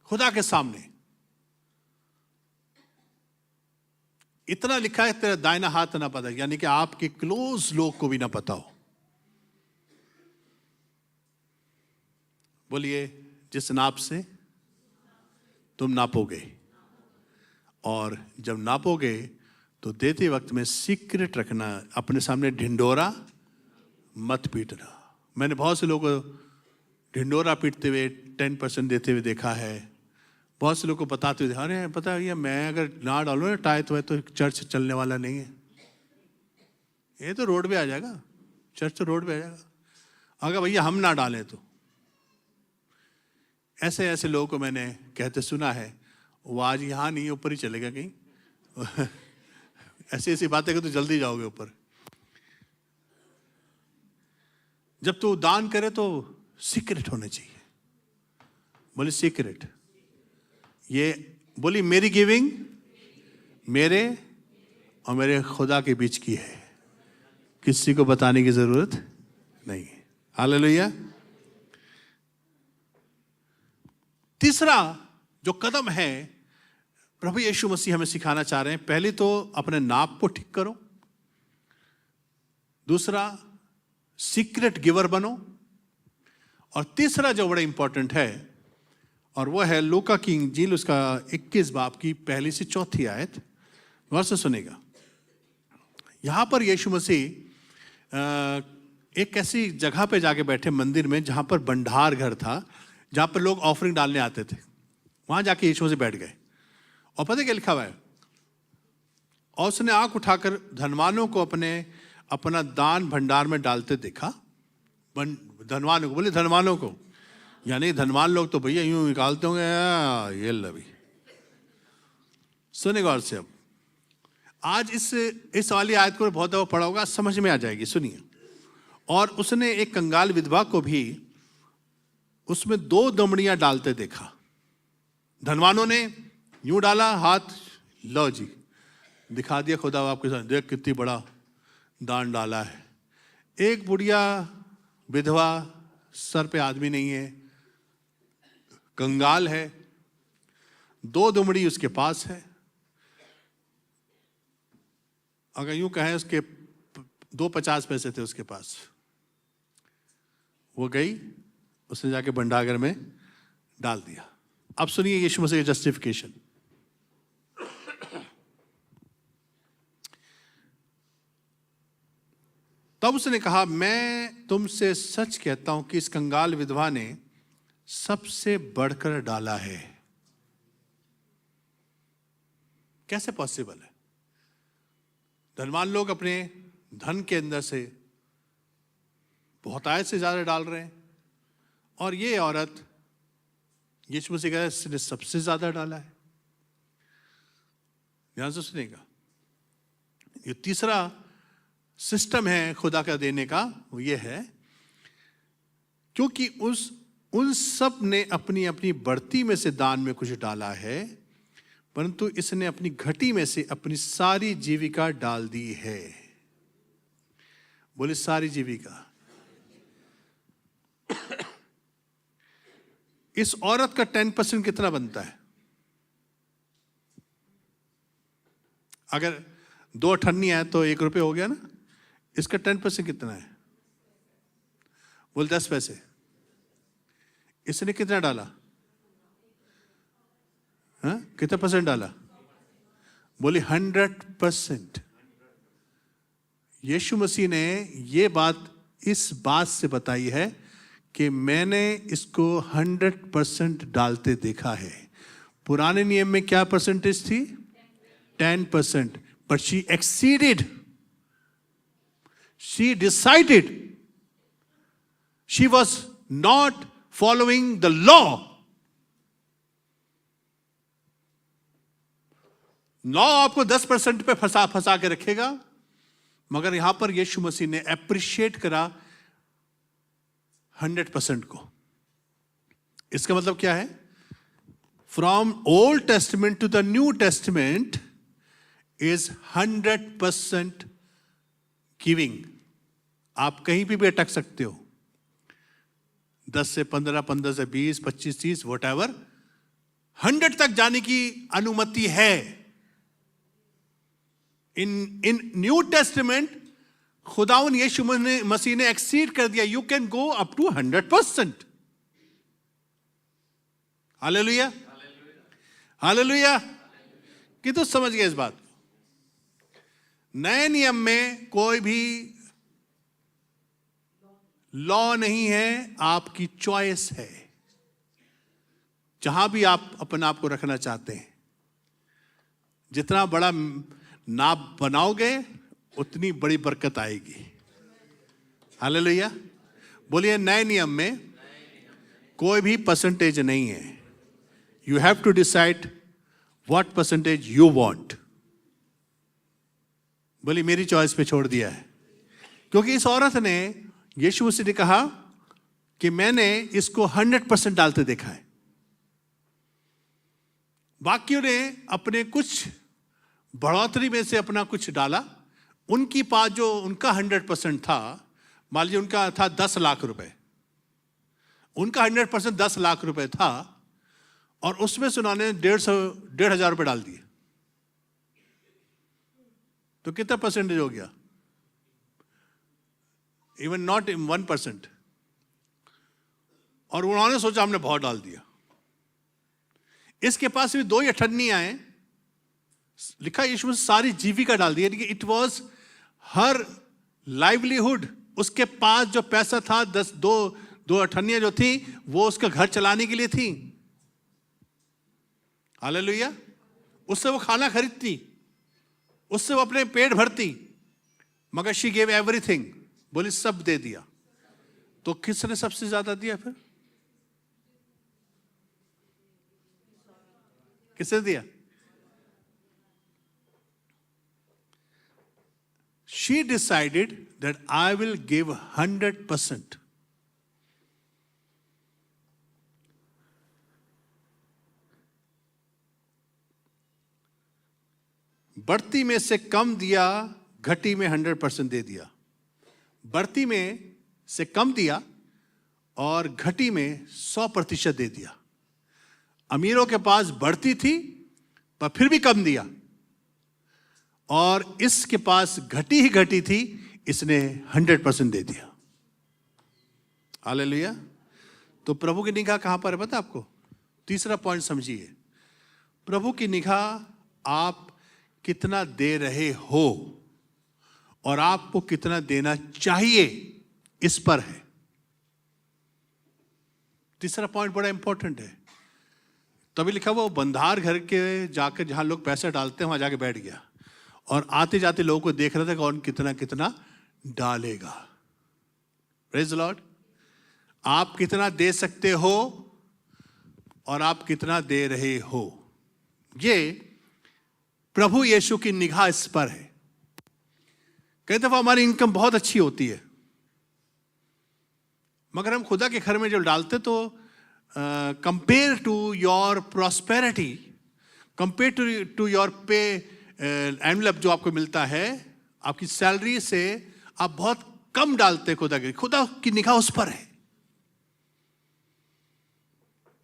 खुदा के सामने। इतना लिखा है तेरा दाहिना हाथ ना पता, यानी कि आपके क्लोज लोग को भी ना पता हो। बोलिए जिस नाप से तुम नापोगे, और जब नापोगे तो देते वक्त में सीक्रेट रखना, अपने सामने ढिंडोरा मत पीटना। मैंने बहुत से लोगों को ढिंडोरा पीटते हुए 10% देते हुए देखा है। बहुत से लोगों को बताते हुए, अरे पता है ये मैं अगर ना डालूं ना टाइट हुआ तो चर्च चलने वाला नहीं है, ये तो रोड पे आ जाएगा, चर्च तो रोड पे आ जाएगा अगर भैया हम ना डालें तो। ऐसे ऐसे लोगों को मैंने कहते सुना है, वो आज यहाँ नहीं ऊपर ही चलेगा कहीं ऐसी ऐसी बातें कर तो जल्दी जाओगे ऊपर। जब तू दान करे तो सीक्रेट होने चाहिए। बोली सीक्रेट। ये बोली मेरी गिविंग मेरे और मेरे खुदा के बीच की है, किसी को बताने की जरूरत नहीं है। हालेलुया। तीसरा जो कदम है प्रभु यीशु मसीह हमें सिखाना चाह रहे हैं, पहले तो अपने नाप को ठीक करो, दूसरा सीक्रेट गिवर बनो, और तीसरा जो बड़ा इंपॉर्टेंट है और वो है लूका की इंजील उसका 21 बाब की 1 से 4 आयत। गौर से सुनेगा। यहां पर यीशु मसीह एक ऐसी जगह पे जाके बैठे मंदिर में जहां पर भंडार घर था, जहां पर लोग ऑफरिंग डालने आते थे। वहां जाके यीशु मसीह बैठ गए और पता क्या लिखा हुआ है, और उसने आंख उठाकर धनवानों को अपना दान भंडार में डालते देखा। धनवानों को, बोले धनवानों को, यानी धनवान लोग तो भैया यूं निकालते होंगे, ये लवी। सुने गौर से। अब आज इस वाली आयत को बहुत दफा पढ़ा होगा, समझ में आ जाएगी, सुनिए। और उसने एक कंगाल विधवा को भी उसमें 2 दमड़ियां डालते देखा। धनवानों ने यूं डाला हाथ, लो जी दिखा दिया खुदा आपके साथ, देख कितनी बड़ा दान डाला है। एक बुढ़िया विधवा, सर पे आदमी नहीं है, कंगाल है, 2 दुमड़ी उसके पास है। अगर यूं कहें उसके 2 50 पैसे थे उसके पास, वो गई, उसने जाके भंडागर में डाल दिया। अब सुनिए यीशु मसीह की जस्टिफिकेशन। तब उसने कहा, मैं तुमसे सच कहता हूं कि इस कंगाल विधवा ने सबसे बढ़कर डाला है। कैसे पॉसिबल है? धनवान लोग अपने धन के अंदर से बहुत आयत से ज्यादा डाल रहे हैं, और ये औरत, यीशु मसीह कहा, इसने सबसे ज्यादा डाला है। ध्यान से सुनेगा। ये तीसरा सिस्टम है खुदा का देने का, वो ये है क्योंकि उन सब ने अपनी अपनी बढ़ती में से दान में कुछ डाला है, परंतु इसने अपनी घटी में से अपनी सारी जीविका डाल दी है। बोले सारी जीविका। इस औरत का 10% कितना बनता है? अगर 2 अठन्नी है तो 1 रुपये हो गया ना। इसका 10% कितना है? बोल 10 पैसे। इसने कितना डाला? हाँ, कितना परसेंट डाला? बोली 100%। यीशु मसीह ने ये बात इस बात से बताई है कि मैंने इसको 100% डालते देखा है। पुराने नियम में क्या परसेंटेज थी? 10%, but she exceeded. She decided. She was not following the law. Law आपको 10% पे फंसा के रखेगा, मगर यहां पर यीशु मसीह ने अप्रिशिएट करा 100% को। इसका मतलब क्या है? From Old Testament to the New Testament is 100% giving. आप कहीं भी अटक सकते हो, 10 से 15, 15 से 20, 25, 30, वट एवर, 100 तक जाने की अनुमति है। इन न्यू टेस्टमेंट खुदावन यीशु मसीह ने एक्सीड कर दिया। You can go up to 100%। Hallelujah, hallelujah. कि तो समझ गए इस बात को? नए नियम में कोई भी लॉ नहीं है, आपकी चॉइस है। जहां भी आप अपने आप को रखना चाहते हैं, जितना बड़ा नाप बनाओगे उतनी बड़ी बरकत आएगी। हालेलुया। बोलिए, नए नियम में कोई भी परसेंटेज नहीं है। You have to decide what percentage you want. बोलिए, मेरी चॉइस पे छोड़ दिया है। क्योंकि इस औरत ने, यीशु मसीह ने कहा कि मैंने इसको 100% डालते देखा है। बाकियों ने अपने कुछ बढ़ोतरी में से अपना कुछ डाला। उनकी पास जो उनका 100% था, मान लीजिए उनका था 10 लाख रुपए, उनका 100% 10 लाख रुपए था, और उसमें से उन्होंने 1,500 रुपए डाल दिए। तो कितना परसेंटेज हो गया? Even not 1%। और उन्होंने सोचा हमने बहुत डाल दिया। इसके पास भी 2 ही अठन्नी आए, लिखा यीशु में सारी जीविका डाल दी। It was her livelihood. उसके पास जो पैसा था, 2 अठन्नियां जो थी, वो उसका घर चलाने के लिए थी। हालेलुया। उससे वो खाना खरीदती, उससे वो अपने पेट भरती, मगर शी गेव एवरीथिंग। बोली, सब दे दिया। तो किसने सबसे ज्यादा दिया? फिर किसने दिया? She decided that I will give 100%. बढ़ती में से कम दिया, घटी में 100% दे दिया। बढ़ती में से कम दिया और घटी में 100% दे दिया। अमीरों के पास बढ़ती थी पर फिर भी कम दिया, और इसके पास घटी ही घटी थी, इसने 100% दे दिया। हालेलुया। तो प्रभु की निगाह कहां पर है पता आपको? तीसरा पॉइंट समझिए, प्रभु की निगाह आप कितना दे रहे हो और आपको कितना देना चाहिए इस पर है। तीसरा पॉइंट बड़ा इंपॉर्टेंट है। तभी लिखा हुआ वो बंधार घर के जाकर जहां लोग पैसा डालते हैं वहां जाके बैठ गया और आते जाते लोगों को देख रहा था कौन कितना कितना डालेगा। Praise the Lord. आप कितना दे सकते हो और आप कितना दे रहे हो, ये प्रभु यीशु की निगाह इस पर है। कई दफा हमारी इनकम बहुत अच्छी होती है, मगर हम खुदा के घर में जो डालते तो compare to your prosperity, compare to your pay envelope जो आपको मिलता है आपकी सैलरी से, आप बहुत कम डालते खुदा की निगाह उस पर है।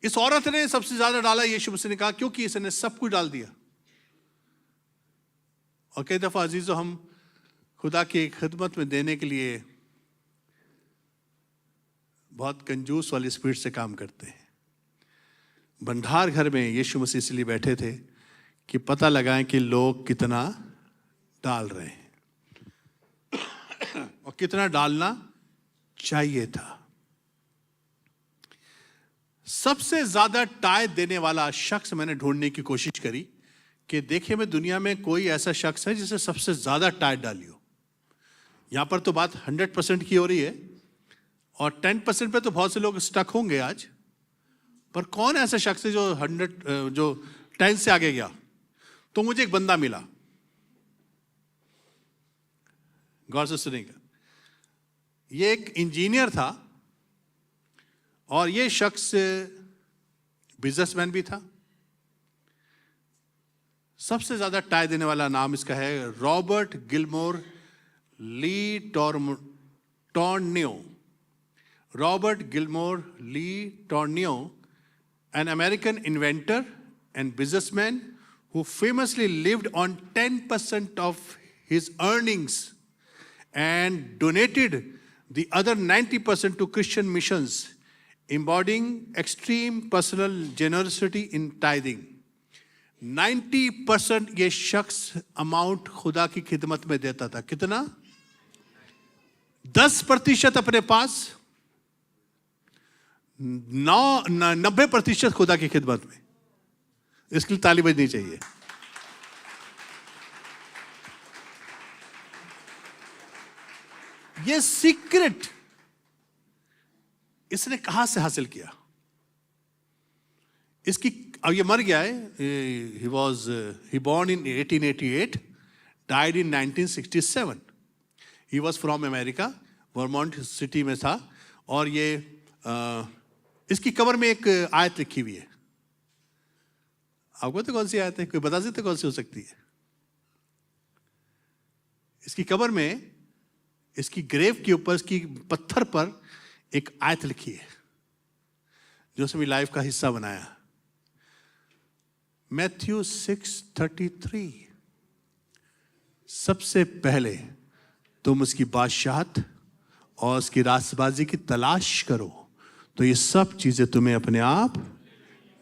इस औरत ने सबसे ज्यादा डाला, यीशु मसीह ने कहा क्योंकि इसने सब कुछ डाल दिया। और कई दफा अजीजों हम खुदा की खिदमत में देने के लिए बहुत कंजूस वाली स्पीड से काम करते हैं। भंडार घर में यीशु मसीह इसलिए बैठे थे कि पता लगाएं कि लोग कितना डाल रहे हैं और कितना डालना चाहिए था। सबसे ज्यादा टाइप देने वाला शख्स मैंने ढूंढने की कोशिश करी कि देखिए मैं दुनिया में कोई ऐसा शख्स है जिसे सबसे ज्यादा टाइप डाली हो। यहां पर तो बात 100% की हो रही है और 10% पे तो बहुत से लोग स्टक होंगे आज, पर कौन ऐसा शख्स है जो 10 से आगे गया? तो मुझे एक बंदा मिला, गौर से सुनिएगा। ये एक इंजीनियर था और ये शख्स बिजनेसमैन भी था। सबसे ज्यादा टाई देने वाला नाम इसका है Robert Gilmour LeTourneau. Robert Gilmour LeTourneau, an American inventor and businessman who famously lived on 10% of his earnings and donated the other 90% to Christian missions, embodying extreme personal generosity in tithing. 90% ये शख्स amount खुदा की खिदमत में देता था। कितना? 10% अपने पास, 90% खुदा की खिदमत में। इसके लिए ताली बजनी चाहिए। ये सीक्रेट इसने कहां से हासिल किया? इसकी, अब ये मर गया है। he born in 1888, died in 1967. He was from America, Vermont city में था। और ये इसकी कवर में एक आयत लिखी हुई है। आपको तो कौन सी आयत है? कोई बता सकते कौन सी हो सकती है? इसकी कवर में, इसकी ग्रेव के ऊपर, इसकी पत्थर पर एक आयत लिखी है जो उसने मेरी लाइफ का हिस्सा बनाया। मैथ्यू 6:33, सबसे पहले तुम उसकी बादशाहत और उसकी रास्तबाजी की तलाश करो तो ये सब चीजें तुम्हें अपने आप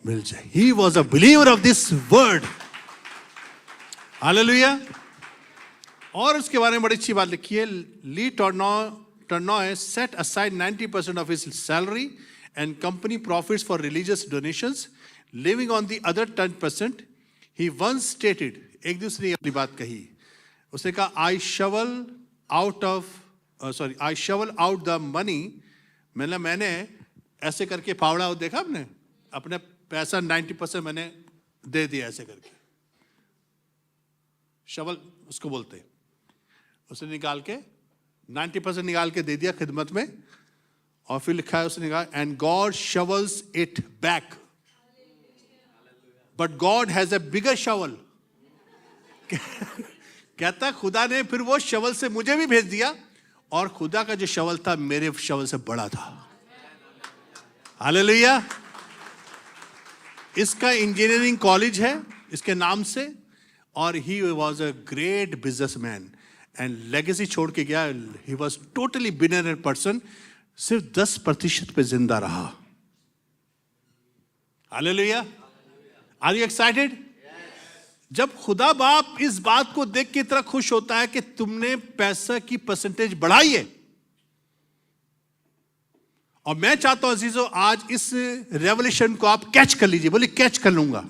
मिल जाए। He was a believer of this word. Hallelujah. और उसके बारे में बड़ी अच्छी बात लिखी है। ली टर्नॉय set aside 90% of his salary and company profits for religious donations, living on the other 10%. He once stated, एक दूसरी अपनी बात कही, उसने कहा I shovel out the money, मतलब मैंने ऐसे करके फावड़ा, देखा आपने, अपने पैसा 90% मैंने दे दिया ऐसे करके। शवल उसको बोलते हैं। उसने निकाल के 90% निकाल के दे दिया खिदमत में। और फिर लिखा है उसने कहा and God shovels it back, but God has a bigger shovel. कहता खुदा ने फिर वो शवल से मुझे भी भेज दिया और खुदा का जो शवल था मेरे शवल से बड़ा था। हालेलुया। इसका इंजीनियरिंग कॉलेज है इसके नाम से, और he was a great businessman and legacy छोड़ के गया। He was totally billionaire person, सिर्फ 10% पे जिंदा रहा। हालेलुया। Are you excited? जब खुदा बाप इस बात को देख के इतना खुश होता है कि तुमने पैसा की परसेंटेज बढ़ाई है, और मैं चाहता हूं अजीजों आज इस रेवोल्यूशन को आप कैच कर लीजिए। बोलिए कैच कर लूंगा।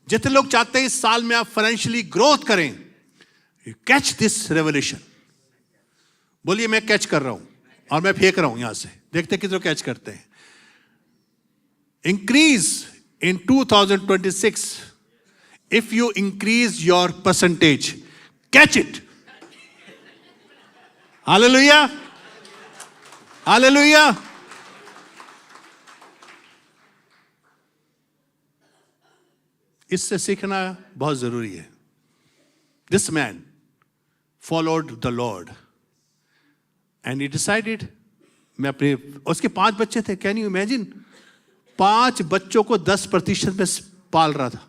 जितने लोग चाहते हैं इस साल में आप फाइनेंशियली ग्रोथ करें, कैच दिस रेवोल्यूशन। बोलिए मैं कैच कर रहा हूं, और मैं फेंक रहा हूं यहां से, देखते कितने कैच करते हैं। Increase in 2026 if you increase your percentage, catch it. Hallelujah. Hallelujah. इससे सीखना बहुत जरूरी है। This man followed the Lord and he decided, मैं अपने, उसके 5 बच्चे थे, कैन यू इमेजिन? 5 बच्चों को 10% में पाल रहा था।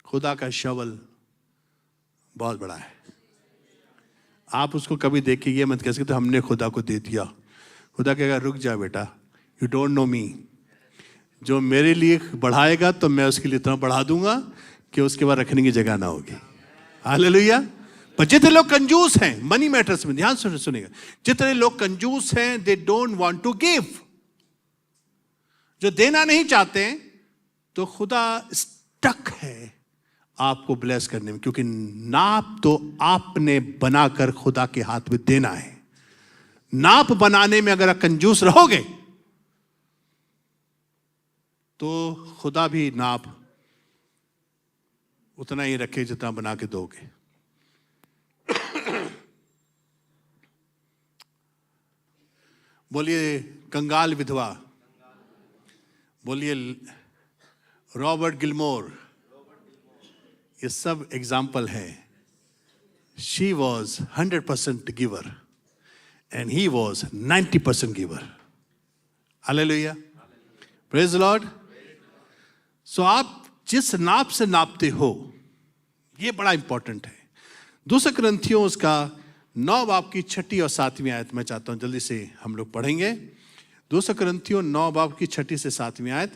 खुदा का शवल बहुत बड़ा है। आप उसको कभी देख के ये मत कह सकते हमने खुदा को दे दिया। खुदा कहेगा रुक जा बेटा, यू डोंट नो मी। जो मेरे लिए बढ़ाएगा तो मैं उसके लिए इतना बढ़ा दूंगा कि उसके बाद रखने की जगह ना होगी। हालेलुया। पर जितने लोग कंजूस हैं मनी मैटर्स में, ध्यान सुनिएगा, जितने लोग कंजूस हैं they don't want to give, जो देना नहीं चाहते हैं, तो खुदा स्टक है आपको ब्लेस करने में, क्योंकि नाप तो आपने बनाकर खुदा के हाथ में देना है। नाप बनाने में अगर आप कंजूस रहोगे तो खुदा भी नाप उतना ही रखे जितना बना के दोगे। बोलिए कंगाल विधवा, बोलिए रॉबर्ट गिलमोर, ये सब एग्जाम्पल है। She was 100% giver and he was 90% giver. Hallelujah, praise the Lord. So आप जिस नाप से नापते हो ये बड़ा इंपॉर्टेंट है। 2 कुरिन्थियों उसका 9 बाब की 6 और 7वीं आयत मैं चाहता हूं जल्दी से हम लोग पढ़ेंगे। 2 कुरिन्थियों 9 बाब की 6 से 7वीं आयत,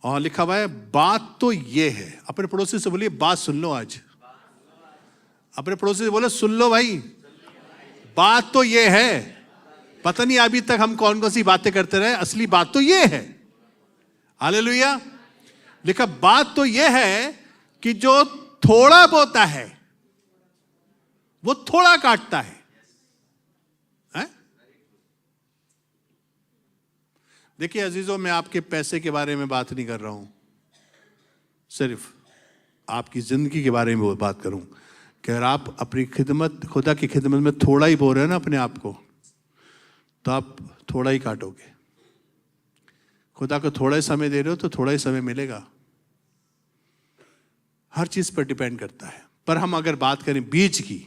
और लिखा हुआ है बात तो ये है। अपने पड़ोसी से बोलिए बात सुन लो। आज अपने पड़ोसी से बोलो सुन लो भाई, बात तो ये है। पता नहीं अभी तक हम कौन कौन सी बातें करते रहे, असली बात तो ये है। हालेलुया। लिखा बात तो ये है कि जो थोड़ा बोता है वो थोड़ा काटता है। देखिए अजीजों, मैं आपके पैसे के बारे में बात नहीं कर रहा हूं, सिर्फ आपकी जिंदगी के बारे में बात करूं कि अगर आप अपनी खिदमत, खुदा की खिदमत में थोड़ा ही बो रहे हैं ना अपने आप को, तो आप थोड़ा ही काटोगे। खुदा को थोड़ा ही समय दे रहे हो तो थोड़ा ही समय मिलेगा। हर चीज पर डिपेंड करता है। पर हम अगर बात करें बीज की,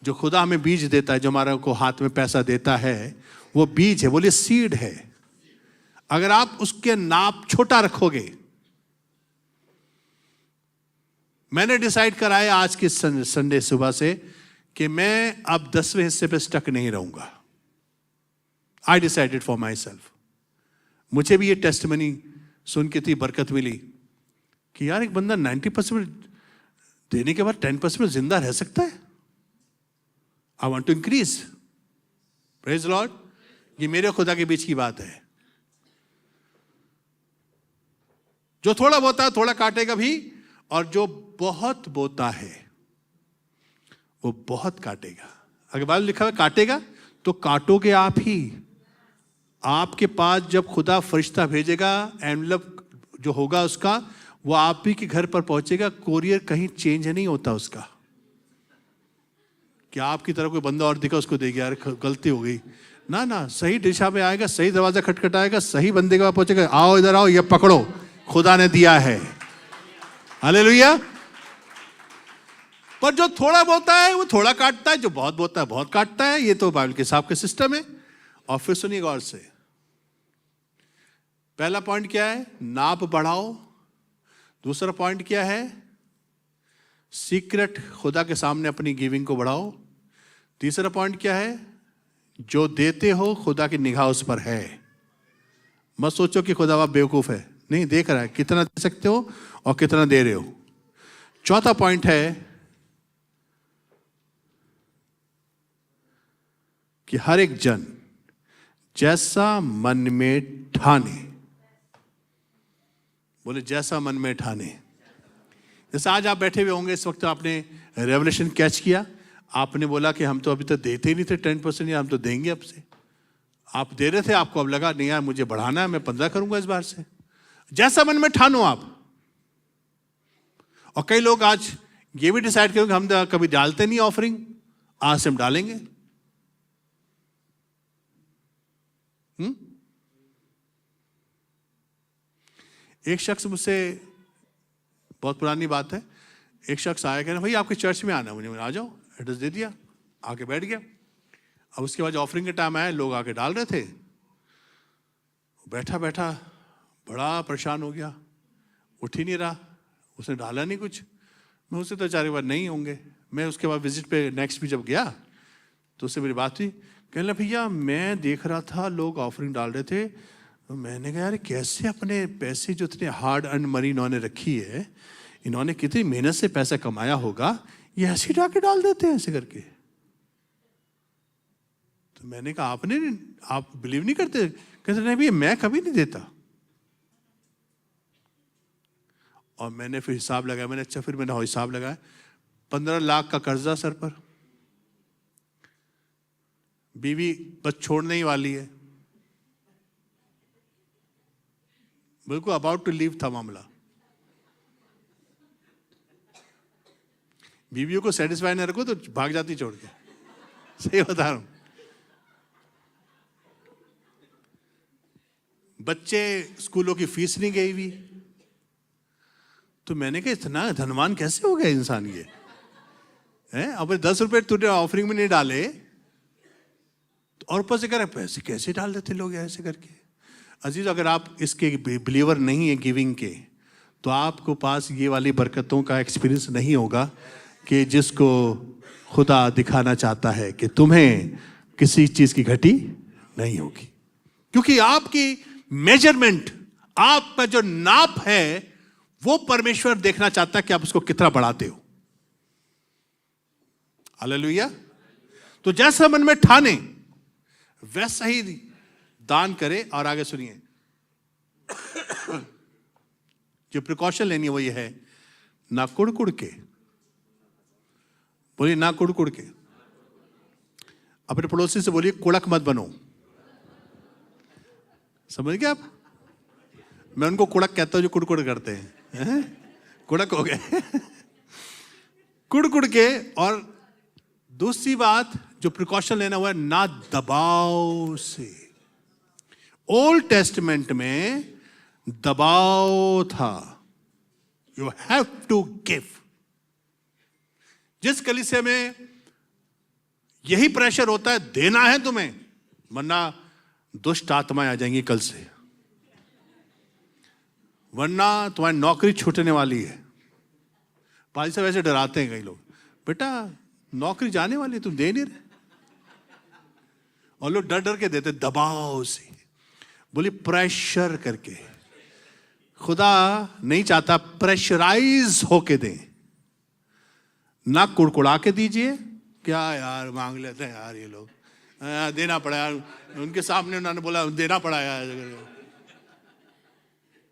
जो खुदा हमें बीज देता है, जो हमारे को हाथ में पैसा देता है, वो बीज है, बोलिए सीड है। अगर आप उसके नाप छोटा रखोगे, मैंने डिसाइड करा है आज के संडे सुबह से कि मैं अब 10वें हिस्से पे स्टक नहीं रहूंगा। I decided for my self. मुझे भी ये टेस्टमनी सुन के थी बरकत मिली कि यार एक बंदा 90% देने के बाद 10% जिंदा रह सकता है। I want to increase. Praise Lord. ये मेरे खुदा के बीच की बात है। जो थोड़ा बोता है थोड़ा काटेगा भी, और जो बहुत बोता है वो बहुत काटेगा। अगर बाइबल लिखा हुआ काटेगा तो काटोगे आप ही। आपके पास जब खुदा फरिश्ता भेजेगा, एनवलप जो होगा उसका, वो आप ही के घर पर पहुंचेगा। कोरियर कहीं चेंज नहीं होता उसका। क्या आपकी तरफ कोई बंदा और दिखा उसको देगा यार गलती हो गई, ना ना, सही दिशा में आएगा, सही दरवाजा खटखटाएगा, सही बंदे के पास पहुंचेगा। आओ इधर आओ, ये पकड़ो, खुदा ने दिया है। हालेलुया। पर जो थोड़ा बोता है वो थोड़ा काटता है, जो बहुत बोता है बहुत काटता है। ये तो बाइबल के हिसाब के सिस्टम है। और फिर सुनिए गौर से, पहला पॉइंट क्या है? नाप बढ़ाओ। दूसरा पॉइंट क्या है? सीक्रेट खुदा के सामने अपनी गिविंग को बढ़ाओ। तीसरा पॉइंट क्या है? जो देते हो खुदा की निगाह उस पर है। मत सोचो कि खुदा आप बेवकूफ है, नहीं, देख रहा है कितना दे सकते हो और कितना दे रहे हो। चौथा पॉइंट है कि हर एक जन जैसा मन में ठाने, बोले जैसा मन में ठाने। जैसे आज आप बैठे हुए होंगे, इस वक्त आपने रेवलेशन कैच किया, आपने बोला कि हम तो अभी तक देते ही नहीं थे 10%, या हम तो देंगे अब से। आप दे रहे थे, आपको अब लगा नहीं यार मुझे बढ़ाना है, मैं 15 करूंगा इस बार से। जैसा मन में ठानो आप। और कई लोग आज ये भी डिसाइड करेंगे हम कभी डालते नहीं ऑफरिंग, आज से हम डालेंगे। एक शख्स मुझसे, बहुत पुरानी बात है, एक शख्स आया, कह रहा भाई आपके चर्च में आना, मुझे आ जाओ, एड्रेस दे दिया, आके बैठ गया। अब उसके बाद ऑफरिंग के टाइम आया, लोग आके डाल रहे थे, बैठा बैठा बड़ा परेशान हो गया, उठ ही नहीं रहा, उसने डाला नहीं कुछ। मैं उससे तो 4 बार नहीं होंगे। मैं उसके बाद विजिट पे नेक्स्ट भी जब गया तो उससे मेरी बात हुई, कहने लगा भैया मैं देख रहा था लोग ऑफरिंग डाल रहे थे, तो मैंने कहा यार कैसे अपने पैसे जो इतने हार्ड अर्न मनी इन्होंने रखी है, इन्होंने कितनी मेहनत से पैसा कमाया होगा, ये ऐसे डाके डाल देते हैं ऐसे करके। तो मैंने कहा आप बिलीव नहीं करते? कहते नहीं भैया मैं कभी नहीं देता। और मैंने फिर हिसाब लगाया, मैंने अच्छा फिर मैंने हिसाब लगाया, 15 लाख का कर्जा सर पर, बीवी बस छोड़ने ही वाली है, बिल्कुल अबाउट टू लीव था मामला। बीवियों को सेटिस्फाई न रखो तो भाग जाती छोड़ के, सही बता रहा हूं। बच्चे स्कूलों की फीस नहीं गई हुई, तो मैंने कहा इतना धनवान कैसे हो गया इंसान ये है? अब 10 रुपए तूने ऑफरिंग में नहीं डाले और ऊपर से कह रहे पैसे कैसे डाल देते लोग ऐसे करके। अजीज, अगर आप इसके बिलीवर नहीं है गिविंग के, तो आपको पास ये वाली बरकतों का एक्सपीरियंस नहीं होगा कि जिसको खुदा दिखाना चाहता है कि तुम्हें किसी चीज की घटी नहीं होगी। क्योंकि आपकी मेजरमेंट, आपका जो नाप है, वो परमेश्वर देखना चाहता है कि आप उसको कितना बढ़ाते हो। हालेलुया। तो जैसा मन में ठाने वैसा ही दान करे। और आगे सुनिए, जो प्रिकॉशन लेनी है वो ये है, ना कुड़कुड़ के, बोलिए ना कुड़कुड़ के। अपने पड़ोसी से बोलिए कुड़क मत बनो। समझ गए आप? मैं उनको कुड़क कहता हूं जो कुड़कुड़ करते हैं, कुड़क हो गए कुड़कुड़ के। और दूसरी बात जो प्रिकॉशन लेना हुआ है, ना दबाव से। ओल्ड टेस्टमेंट में दबाव था, यू हैव टू गिव। जिस कलीसिया में यही प्रेशर होता है देना है तुम्हें, वरना दुष्ट आत्माएं आ जाएंगी कल से, वरना तुम्हारी नौकरी छूटने वाली है। पाजी साहब ऐसे डराते हैं कई लोग, बेटा नौकरी जाने वाली, तुम दे नहीं रहे। और लोग डर डर के देते, दबाव से, बोले प्रेशर करके। खुदा नहीं चाहता प्रेशराइज होके दें, ना कुड़कुड़ा के दीजिए। क्या यार मांग लेते हैं यार ये लोग, देना पड़ा यार, उनके सामने उन्होंने बोला देना पड़ा यार,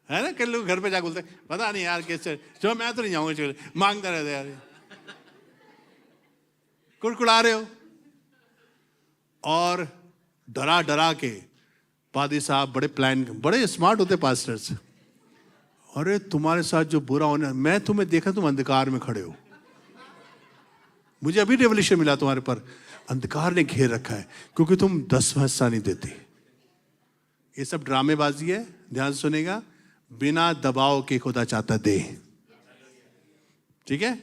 है ना। कई लोग घर पे जाकर बोलते पता नहीं यार कैसे, चलो मैं तो नहीं जाऊंगा, चलो मांगता रहता यार, कुड़कुड़ा रहे हो। और डरा डरा के पादी साहब बड़े प्लान, बड़े स्मार्ट होते पास्टर्स, अरे तुम्हारे साथ जो बुरा होने, मैं तुम्हें देखा तुम अंधकार में खड़े हो, मुझे अभी रेवलेशन मिला तुम्हारे पर, अंधकार ने घेर रखा है क्योंकि तुम 10वां हिस्सा नहीं देते। ये सब ड्रामेबाजी है, ध्यान से सुनेगा। बिना दबाव के खुदा चाहता दे, ठीक है।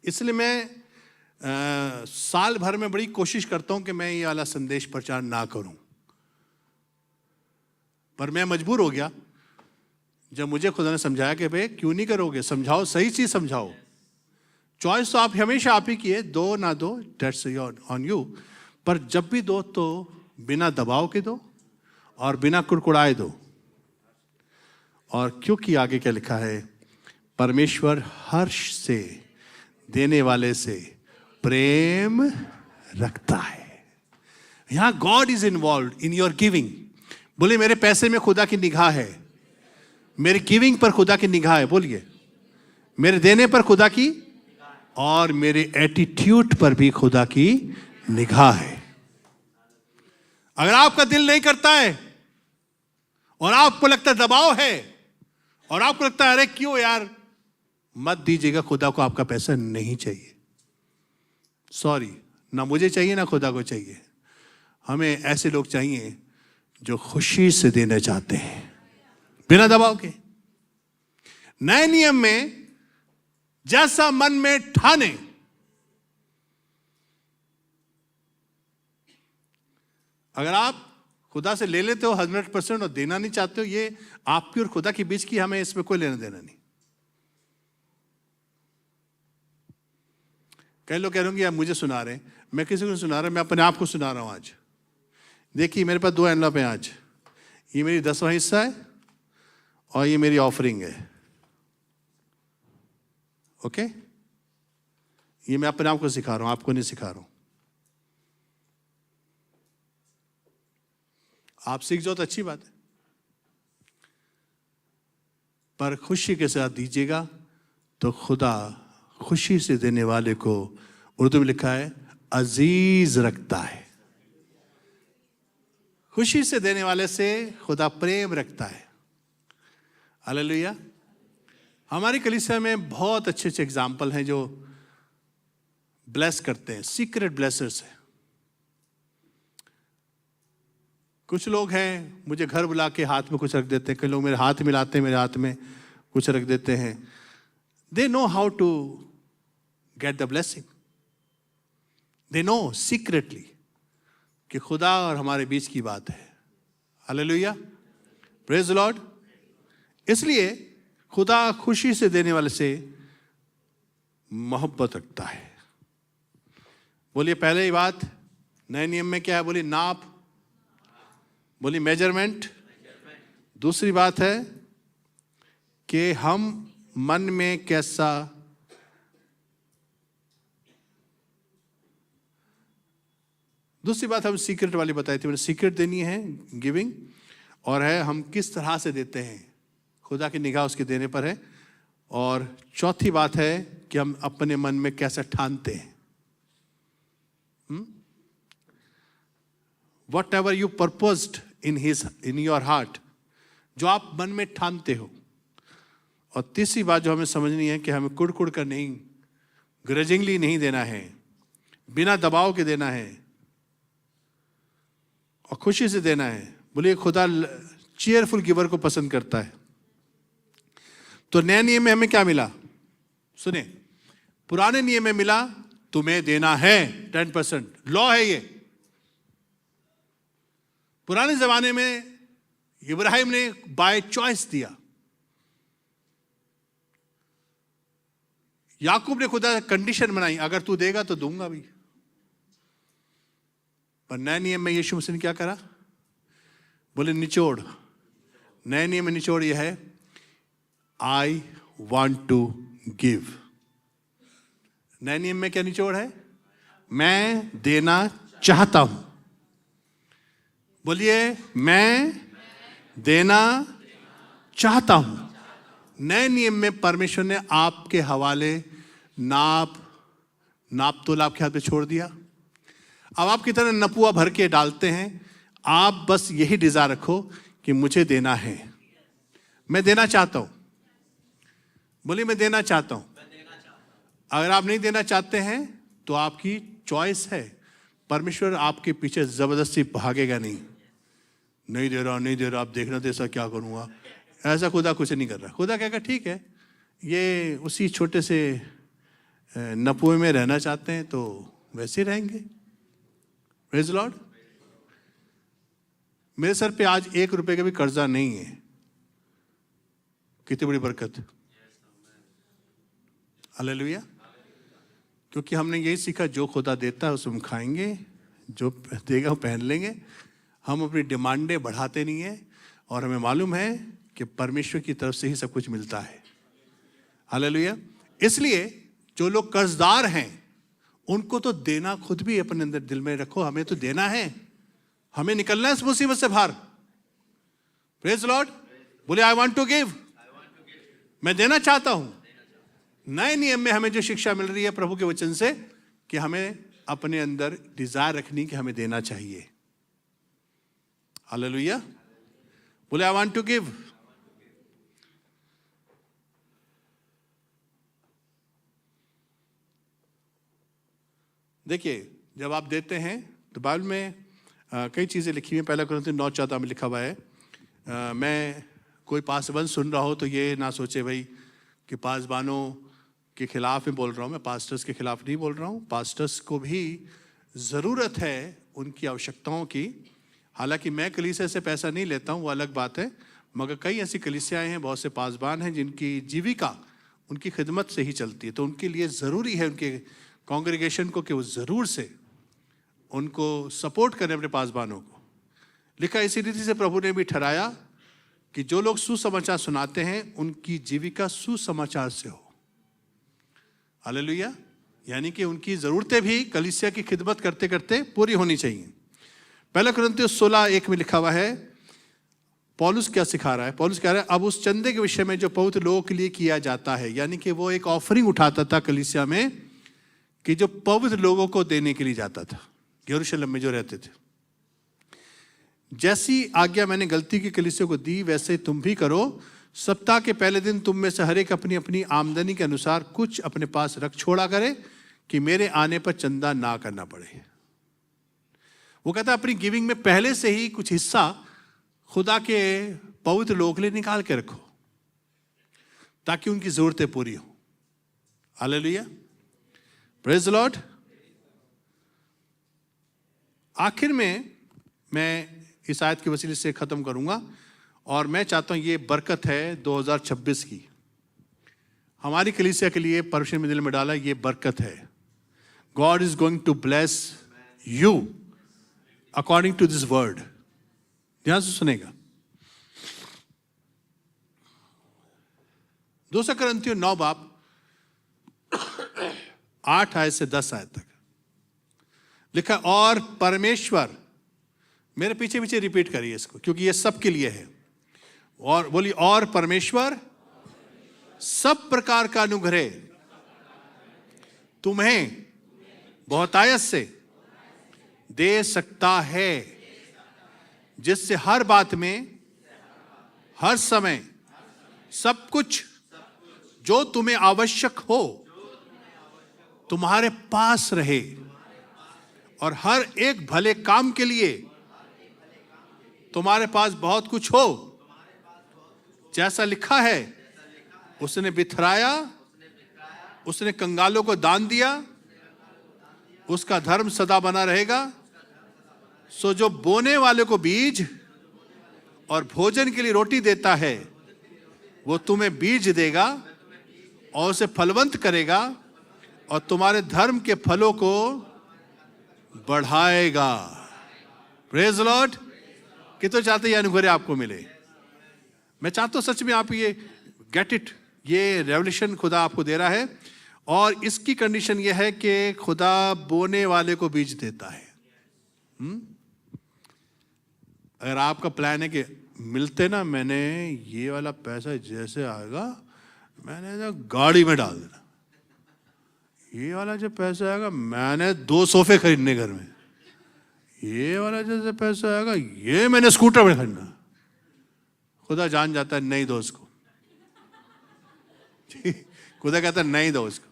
इसलिए मैं साल भर में बड़ी कोशिश करता हूं कि मैं ये वाला संदेश प्रचार ना करूं, पर मैं मजबूर हो गया जब मुझे खुदा ने समझाया कि भाई क्यों नहीं करोगे, समझाओ, सही चीज समझाओ। चॉइस तो आप हमेशा आप ही की है, दो ना दो, दैट्स ऑन यू, पर जब भी दो तो बिना दबाव के दो और बिना कुड़कुड़ाए दो। और क्योंकि आगे क्या लिखा है, परमेश्वर हर्ष से देने वाले से प्रेम रखता है। यहां God is involve in your giving. बोले मेरे पैसे में खुदा की निगाह है, मेरे गिविंग पर खुदा की निगाह है, बोलिए मेरे देने पर खुदा की, और मेरे एटीट्यूड पर भी खुदा की निगाह है। अगर आपका दिल नहीं करता है और आपको लगता है दबाव है और आपको लगता है अरे क्यों यार, मत दीजिएगा, खुदा को आपका पैसा नहीं चाहिए। सॉरी, ना मुझे चाहिए ना खुदा को चाहिए। हमें ऐसे लोग चाहिए जो खुशी से देना चाहते हैं बिना दबाव के। नए नियम में जैसा मन में ठाने, अगर आप खुदा से ले लेते हो 100% और देना नहीं चाहते हो, ये आपकी और खुदा के बीच की, हमें इसमें कोई लेना देना नहीं। कई लोग कह रहे होंगे आप मुझे सुना रहे हैं, मैं किसी को नहीं सुना रहा, मैं अपने आप को सुना रहा हूं। आज देखिए मेरे पास 2 एनवलप हैं आज, ये मेरी 10वां हिस्सा है और ये मेरी ऑफरिंग है। ओके, ये मैं अपने आप को सिखा रहा हूं, आपको नहीं सिखा रहा हूं। आप सीख जाओ तो अच्छी बात है, पर खुशी के साथ दीजिएगा तो खुदा खुशी से देने वाले को, उर्दू में लिखा है, अजीज रखता है। खुशी से देने वाले से खुदा प्रेम रखता है। हालेलुया। हमारी कलीसिया में बहुत अच्छे अच्छे एग्जाम्पल हैं जो ब्लेस करते हैं, सीक्रेट ब्लेसर्स हैं। कुछ लोग हैं मुझे घर बुला के हाथ में कुछ रख देते हैं, कई लोग मेरे हाथ मिलाते हैं, मेरे हाथ में कुछ रख देते हैं। They know how to get the blessing, they know secretly कि खुदा और हमारे बीच की बात है। Hallelujah, praise the Lord. इसलिए खुदा खुशी से देने वाले से मोहब्बत रखता है। बोलिए पहले ही बात नए नियम में क्या है, बोलिए नाप, बोलिए मेजरमेंट। दूसरी बात है कि हम मन में कैसा, दूसरी बात हम सीक्रेट वाली बताई थी, मैंने सीक्रेट देनी है गिविंग, और है हम किस तरह से देते हैं, खुदा की निगाह उसके देने पर है। और चौथी बात है कि हम अपने मन में कैसा ठानते हैं। Whatever you purposed in your heart, जो आप मन में ठानते हो। और तीसरी बात जो हमें समझनी है कि हमें कुड़ कुड़ कर नहीं, ग्रजिंगली नहीं देना है, बिना दबाव के देना है और खुशी से देना है। बोलिए खुदा चीयरफुल गिवर को पसंद करता है। तो नए नियम में हमें क्या मिला, सुने, पुराने नियम में मिला तुम्हें देना है 10%, लॉ है ये। पुराने जमाने में इब्राहिम ने बाय चॉइस दिया, याकूब ने खुदा कंडीशन बनाई, अगर तू देगा तो दूंगा भी। पर नए नियम में यीशु मसीह ने क्या करा, बोले निचोड़। नए नियम में निचोड़ यह है, आई वॉन्ट टू गिव। नए नियम में क्या निचोड़ है, मैं देना चाहता हूं। बोलिए मैं देना चाहता हूं। नए नियम में परमेश्वर ने आपके हवाले नाप तोल आपके हाथ में छोड़ दिया। अब आप की तरह नपुआ भर के डालते हैं, आप बस यही डिजायर रखो कि मुझे देना है, मैं देना चाहता हूं। बोलिए मैं देना चाहता हूं। अगर आप नहीं देना चाहते हैं तो आपकी चॉइस है, परमेश्वर आपके पीछे जबरदस्ती भागेगा नहीं, नहीं दे रहा, आप देखना तो ऐसा क्या करूंगा, ऐसा खुदा कुछ नहीं कर रहा। खुदा कहेगा ठीक है, ये उसी छोटे से नपुए में रहना चाहते हैं तो वैसे रहेंगे। Praise Lord. मेरे सर पे आज 1 रुपए का भी कर्जा नहीं है। कितनी बड़ी बरकत। हालेलुया। क्योंकि हमने यही सीखा, जो खुदा देता है उसमें हम खाएंगे, जो देगा वो पहन लेंगे। हम अपनी डिमांडें बढ़ाते नहीं हैं और हमें मालूम है कि परमेश्वर की तरफ से ही सब कुछ मिलता है। हालेलुया। इसलिए जो लोग कर्जदार हैं उनको तो देना खुद भी अपने अंदर दिल में रखो, हमें तो देना है, हमें निकलना है इस मुसीबत से बाहर। Praise Lord. बोले आई वांट टू गिव, मैं देना चाहता हूं। नए नियम में हमें जो शिक्षा मिल रही है प्रभु के वचन से कि हमें अपने अंदर डिजायर रखनी कि हमें देना चाहिए। हालेलुया। बोले आई वांट टू गिव। देखिए, जब आप देते हैं तो बाइबल में कई चीज़ें लिखी हुई हैं। पहला कुरिन्थियों 9:14 में लिखा हुआ है, मैं कोई पासवान सुन रहा हो तो ये ना सोचे भाई कि पासवानों के खिलाफ में बोल रहा हूँ। मैं पास्टर्स के खिलाफ नहीं बोल रहा हूँ। पास्टर्स को भी ज़रूरत है उनकी आवश्यकताओं की। हालांकि मैं कलीसिया से पैसा नहीं लेता हूँ, वो अलग बात है, मगर कई ऐसी कलीसियाएँ हैं, बहुत से पासवान हैं जिनकी जीविका उनकी खिदमत से ही चलती है। तो उनके लिए ज़रूरी है उनके कांग्रेगेशन को कि वो ज़रूर से उनको सपोर्ट करें, अपने पासवानों को। लिखा इसी रीति से प्रभु ने भी ठहराया कि जो लोग सुसमाचार सुनाते हैं उनकी जीविका सुसमाचार से हो। हालेलुया। यानी कि उनकी ज़रूरतें भी कलीसिया की खिदमत करते करते पूरी होनी चाहिए। पहला कुरिन्थियों 16:1 में लिखा हुआ है, पौलुस क्या सिखा रहा है? पौलुस कह रहा है, अब उस चंदे के विषय में जो पवित्र लोगों के लिए किया जाता है, यानी कि वो एक ऑफरिंग उठाता था कलीसिया में कि जो पवित्र लोगों को देने के लिए जाता था, यरूशलेम में जो रहते थे। जैसी आज्ञा मैंने गलती की कलीसिया को दी वैसे तुम भी करो। सप्ताह के पहले दिन तुम में से हर एक अपनी अपनी आमदनी के अनुसार कुछ अपने पास रख छोड़ा करे कि मेरे आने पर चंदा ना करना पड़े। वो कहता है अपनी गिविंग में पहले से ही कुछ हिस्सा खुदा के पवित्र लोगों के लिए निकाल के रखो ताकि उनकी जरूरतें पूरी हो। हालेलुया। Praise the Lord. आखिर में मैं इस आयत के वसीले से खत्म करूंगा और मैं चाहता हूं ये बरकत है 2026 की, हमारी कलीसिया के लिए परमेश्वर ने दिल में डाला, ये बरकत है। God is going to bless you according to this word. ध्यान से सुनेगा। 2 कुरिन्थियों 9:8-10 तक लिखा, और परमेश्वर, मेरे पीछे पीछे रिपीट करिए इसको क्योंकि ये सबके लिए है। और बोलिए, और परमेश्वर सब प्रकार का अनुग्रह तुम्हें बहुतायत से दे सकता है, जिससे हर बात में हर समय सब कुछ जो तुम्हें आवश्यक हो तुम्हारे पास रहे, और हर एक भले काम के लिए तुम्हारे पास बहुत कुछ हो, जैसा लिखा है, उसने बिथराया, उसने कंगालों को दान दिया, उसका धर्म सदा बना रहेगा। सो जो बोने वाले को बीज और भोजन के लिए रोटी देता है, वो तुम्हें बीज देगा और उसे फलवंत करेगा और तुम्हारे धर्म के फलों को बढ़ाएगा। Praise the Lord. कितने चाहते हैं ये अनुग्रह आपको मिले? मैं चाहता हूं सच में आप ये गेट इट, ये रेवल्यूशन खुदा आपको दे रहा है। और इसकी कंडीशन ये है कि खुदा बोने वाले को बीज देता है। अगर आपका प्लान है कि मिलते ना, मैंने ये वाला पैसा जैसे आएगा मैंने तो गाड़ी में डाल देना, ये वाला जो पैसा आएगा मैंने 2 सोफे खरीदने घर में, ये वाला जैसे पैसा आएगा ये मैंने स्कूटर में खरीदना। खुदा जान जाता है नहीं दो उसको। खुदा कहता है नहीं दो उसको।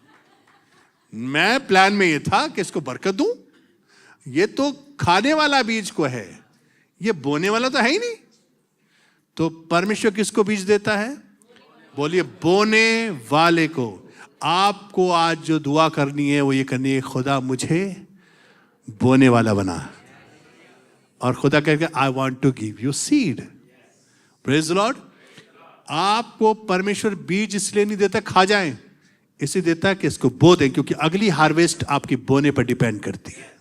मैं प्लान में ये था कि इसको बरकत दूं, ये तो खाने वाला बीज को है, ये बोने वाला तो है ही नहीं। तो परमेश्वर किसको बीज देता है? बोलिए, बोने वाले को। आपको आज जो दुआ करनी है वो ये करनी है, खुदा मुझे बोने वाला बना। और खुदा कहते हैं I want to give you seed. Praise the Lord. आपको परमेश्वर बीज इसलिए नहीं देता खा जाएं, इसलिए देता है कि इसको बो दें, क्योंकि अगली हार्वेस्ट आपकी बोने पर डिपेंड करती है।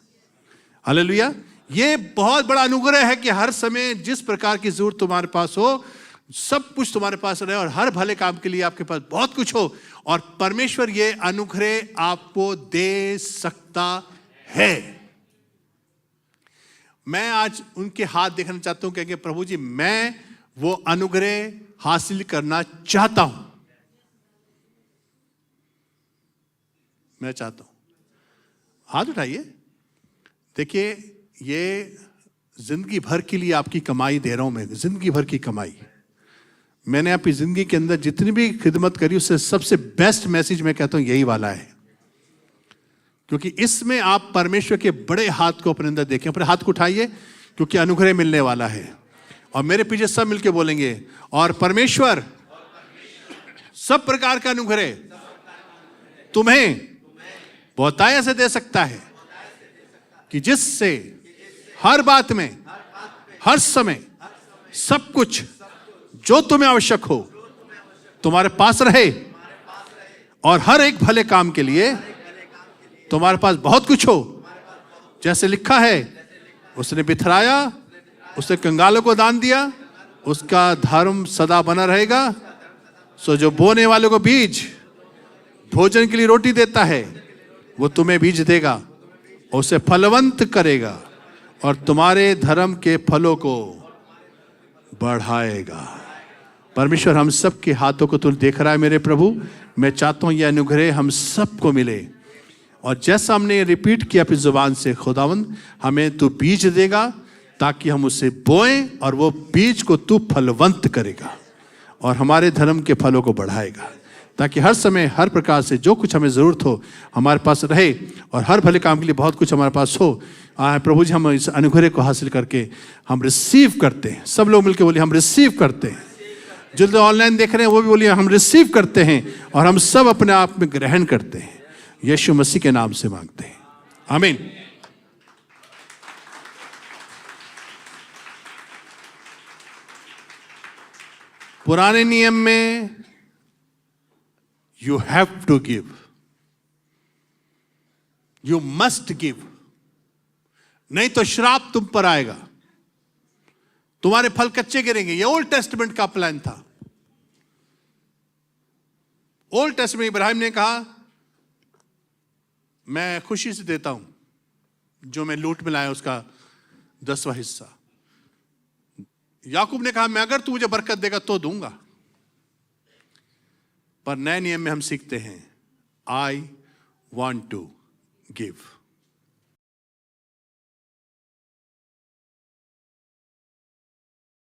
हालेलुया। ये बहुत बड़ा अनुग्रह है कि हर समय जिस प्रकार की जरूरत तुम्हारे पास हो, सब कुछ तुम्हारे पास रहे और हर भले काम के लिए आपके पास बहुत कुछ हो, और परमेश्वर ये अनुग्रह आपको दे सकता है। मैं आज उनके हाथ देखना चाहता हूं, कहेंगे प्रभु जी मैं वो अनुग्रह हासिल करना चाहता हूं, मैं चाहता हूं। हाथ उठाइए। देखिए ये जिंदगी भर के लिए आपकी कमाई दे रहा हूं मैं, जिंदगी भर की कमाई। मैंने आपकी जिंदगी के अंदर जितनी भी खिदमत करी उससे सबसे बेस्ट मैसेज मैं कहता हूं यही वाला है, क्योंकि इसमें आप परमेश्वर के बड़े हाथ को अपने अंदर देखें। अपने हाथ को उठाइए, क्योंकि अनुग्रह मिलने वाला है। और मेरे पीछे सब मिलके बोलेंगे, और परमेश्वर सब प्रकार का अनुग्रह तुम्हें बहुतायत से दे सकता है, कि जिससे हर बात में, हर समय, सब कुछ जो तुम्हें आवश्यक हो तुम्हारे पास रहे, और हर एक भले काम के लिए तुम्हारे पास बहुत कुछ हो। जैसे लिखा है, उसने बिथराया, उसने कंगालों को दान दिया, उसका धर्म सदा बना रहेगा। सो जो बोने वालों को बीज, भोजन के लिए रोटी देता है, वो तुम्हें बीज देगा और उसे फलवंत करेगा और तुम्हारे धर्म के फलों को बढ़ाएगा। परमेश्वर हम सब के हाथों को तू देख रहा है मेरे प्रभु। मैं चाहता हूं यह अनुग्रह हम सबको मिले, और जैसा हमने रिपीट किया अपनी जुबान से, खुदावंद हमें तू बीज देगा ताकि हम उसे बोएं, और वो बीज को तू फलवंत करेगा और हमारे धर्म के फलों को बढ़ाएगा, ताकि हर समय हर प्रकार से जो कुछ हमें ज़रूरत हो हमारे पास रहे, और हर भले काम के लिए बहुत कुछ हमारे पास हो। प्रभु जी हम इस अनुग्रह को हासिल करके हम रिसीव करते हैं। सब लोग मिलकर बोलिए हम रिसीव करते हैं। जो लोग ऑनलाइन देख रहे हैं वो भी बोलिए हम रिसीव करते हैं, और हम सब अपने आप में ग्रहण करते हैं। यीशु मसीह के नाम से मांगते हैं, आमीन। पुराने नियम में you have to give, you must give, नहीं तो श्राप तुम पर आएगा, तुम्हारे फल कच्चे गिरेंगे। ये ओल्ड टेस्टमेंट का प्लान था। ओल्ड टेस्टमेंट इब्राहिम ने कहा मैं खुशी से देता हूं, जो मैं लूट में लाया उसका 10वां हिस्सा। याकूब ने कहा मैं अगर तू मुझे बरकत देगा तो दूंगा। पर नए नियम में हम सीखते हैं आई वॉन्ट टू गिव।